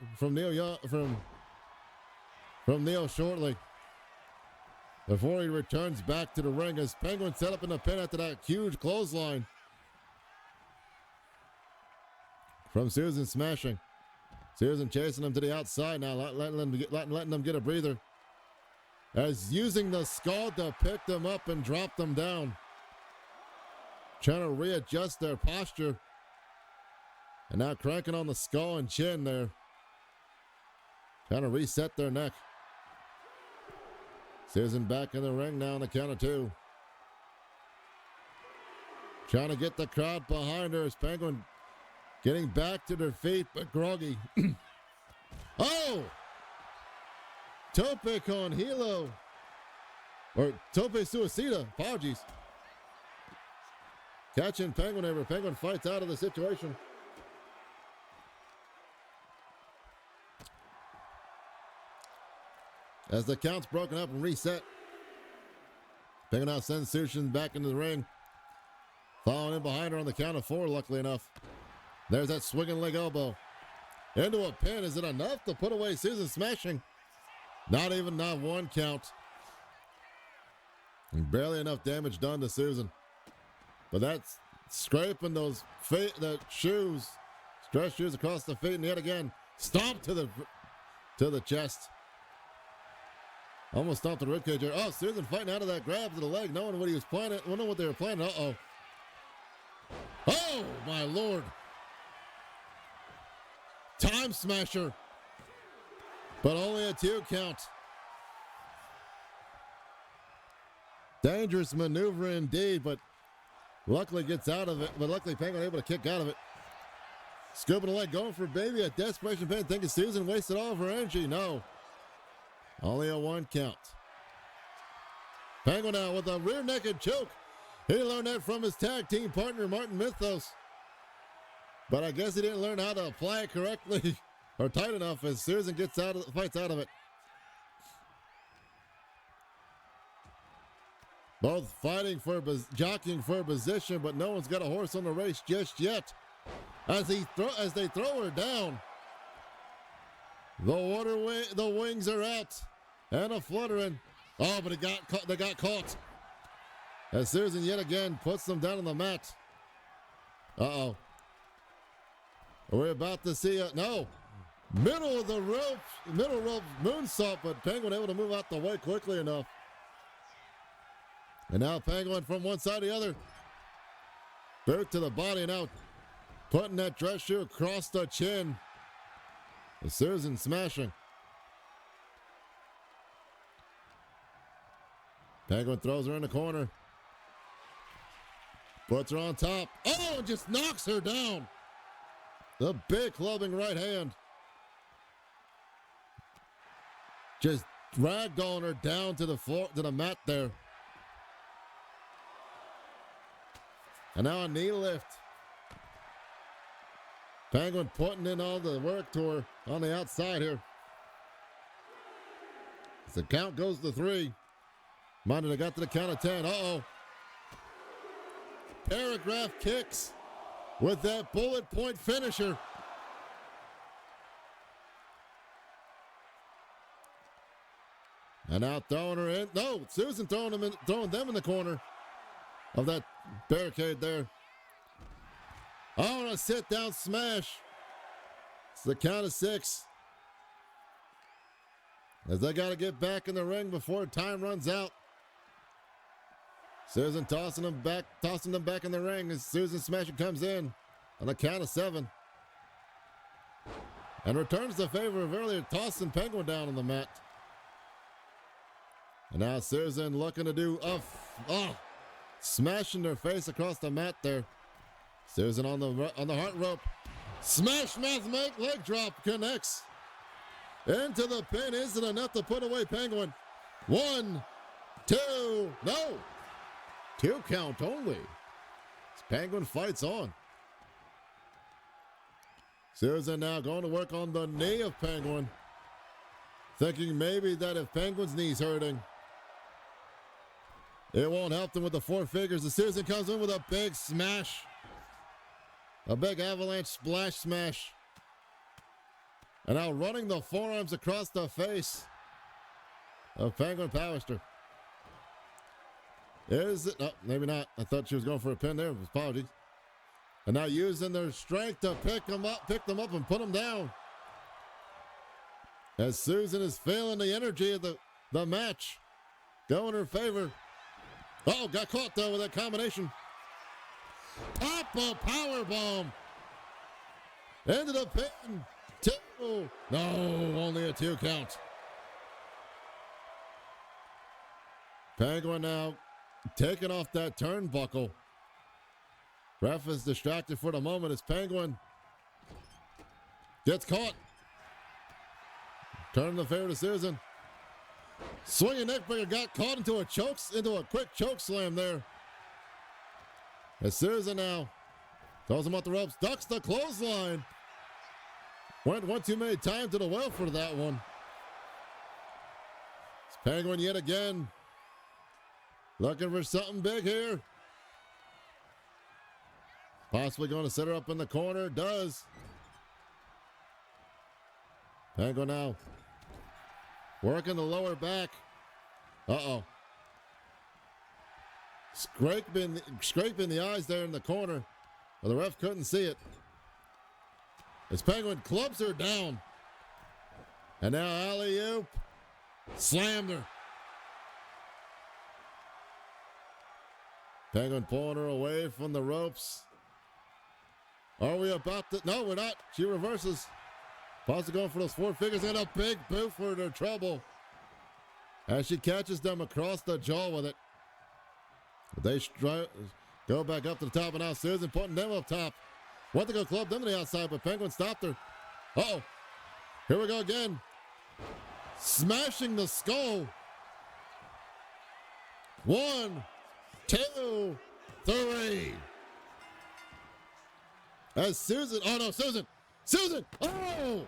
shortly, before he returns back to the ring as Penguin set up in the pin after that huge clothesline from Susan smashing. Susan chasing him to the outside now, letting them get a breather. As using the skull to pick them up and drop them down. Trying to readjust their posture. And now cranking on the skull and chin there. Trying to reset their neck. Susan back in the ring now on the count of 2. Trying to get the crowd behind her as Penguin getting back to their feet, but groggy. Oh! Tope con Hilo. Or Tope Suicida. Apologies. Catching Penguin over. Penguin fights out of the situation. As the count's broken up and reset. Penguin now sends Susan back into the ring. Following in behind her on the count of 4, luckily enough. There's that swinging leg elbow. Into a pin. Is it enough to put away Susan smashing? Not 1 count. And barely enough damage done to Susan. But that's scraping those the shoes. Dress shoes across the feet, and yet again, stomp to the chest. Almost stomped the ribcage there. Oh, Susan fighting out of that grab to the leg, knowing what he was planning, knowing what they were planning. Uh-oh. Oh, my Lord. Time smasher. But only a 2 count. Dangerous maneuver indeed, but luckily gets out of it. But luckily Penguin able to kick out of it. Scooping the leg, going for baby, a desperation pin, thinking Susan wasted all of her energy. No. Only a 1 count. Penguin now with a rear naked choke. He learned that from his tag team partner, Martin Mythos. But I guess he didn't learn how to apply it correctly or tight enough as Susan fights out of it. Both fighting jockeying for a position, but no one's got a horse on the race just yet. As they throw her down, the wings are out and a fluttering. Oh, but they got caught. As Susan yet again puts them down on the mat. Uh-oh. We're about to see middle rope moonsault, but Penguin able to move out the way quickly enough. And now Penguin from one side to the other. Boot to the body now. Putting that dress shoe across the chin. And Susan smashing. Penguin throws her in the corner. Puts her on top. Oh, just knocks her down. The big clubbing right hand. Just ragdolling her down to the floor, to the mat there. And now a knee lift. Penguin putting in all the work to her on the outside here. As the count goes to 3. Mind they got to the count of 10. Uh-oh. Paragraph kicks with that bullet point finisher. And now throwing her in. No, Susan throwing them in the corner of that barricade there. Oh, and a sit down smash. It's the count of 6. As they got to get back in the ring before time runs out. Susan tossing them back in the ring as Susan smashing comes in on the count of 7. And returns the favor of earlier tossing Penguin down on the mat. And now Susan looking to do smashing her face across the mat there. Susan on the heart rope. Smash mouth make leg drop connects. Into the pin. Isn't enough to put away Penguin. 1, 2, no. 2 count only. This Penguin fights on. Susan now going to work on the knee of Penguin. Thinking maybe that if Penguin's knee's hurting, it won't help them with the 4 figures. The Susan comes in with a big smash. A big avalanche splash smash. And now running the forearms across the face of Penguin Powerster. Is it? No, maybe not. I thought she was going for a pin there. Apologies. And now using their strength to pick them up and put them down. As Susan is feeling the energy of the match go in her favor. Oh, got caught though with that combination. Pop a power bomb. Into the pin. 2. No, only a 2 count. Penguin now taking off that turnbuckle. Ref is distracted for the moment as Penguin gets caught. Turning the favor to Susan. Swinging neckbreaker got caught into a quick choke slam there. As Susan now throws him off the ropes, ducks the clothesline. Went one too many times to the well for that one. It's Penguin yet again. Looking for something big here. Possibly going to set her up in the corner. Does. Penguin now working the lower back. Uh-oh. Scraping the eyes there in the corner. Well, the ref couldn't see it. As Penguin clubs her down. And now alley-oop. Slammed her. Penguin pulling her away from the ropes. Are we about to? No, we're not. She reverses. Possibly going for those 4 figures and a big boot for their trouble. As she catches them across the jaw with it. They go back up to the top, and now Susan putting them up top. Went to go club them to the outside, but Penguin stopped her. Uh-oh. Here we go again. Smashing the skull. 1, 2, 3. As Susan, oh no, Susan, oh!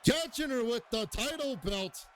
Catching her with the title belt.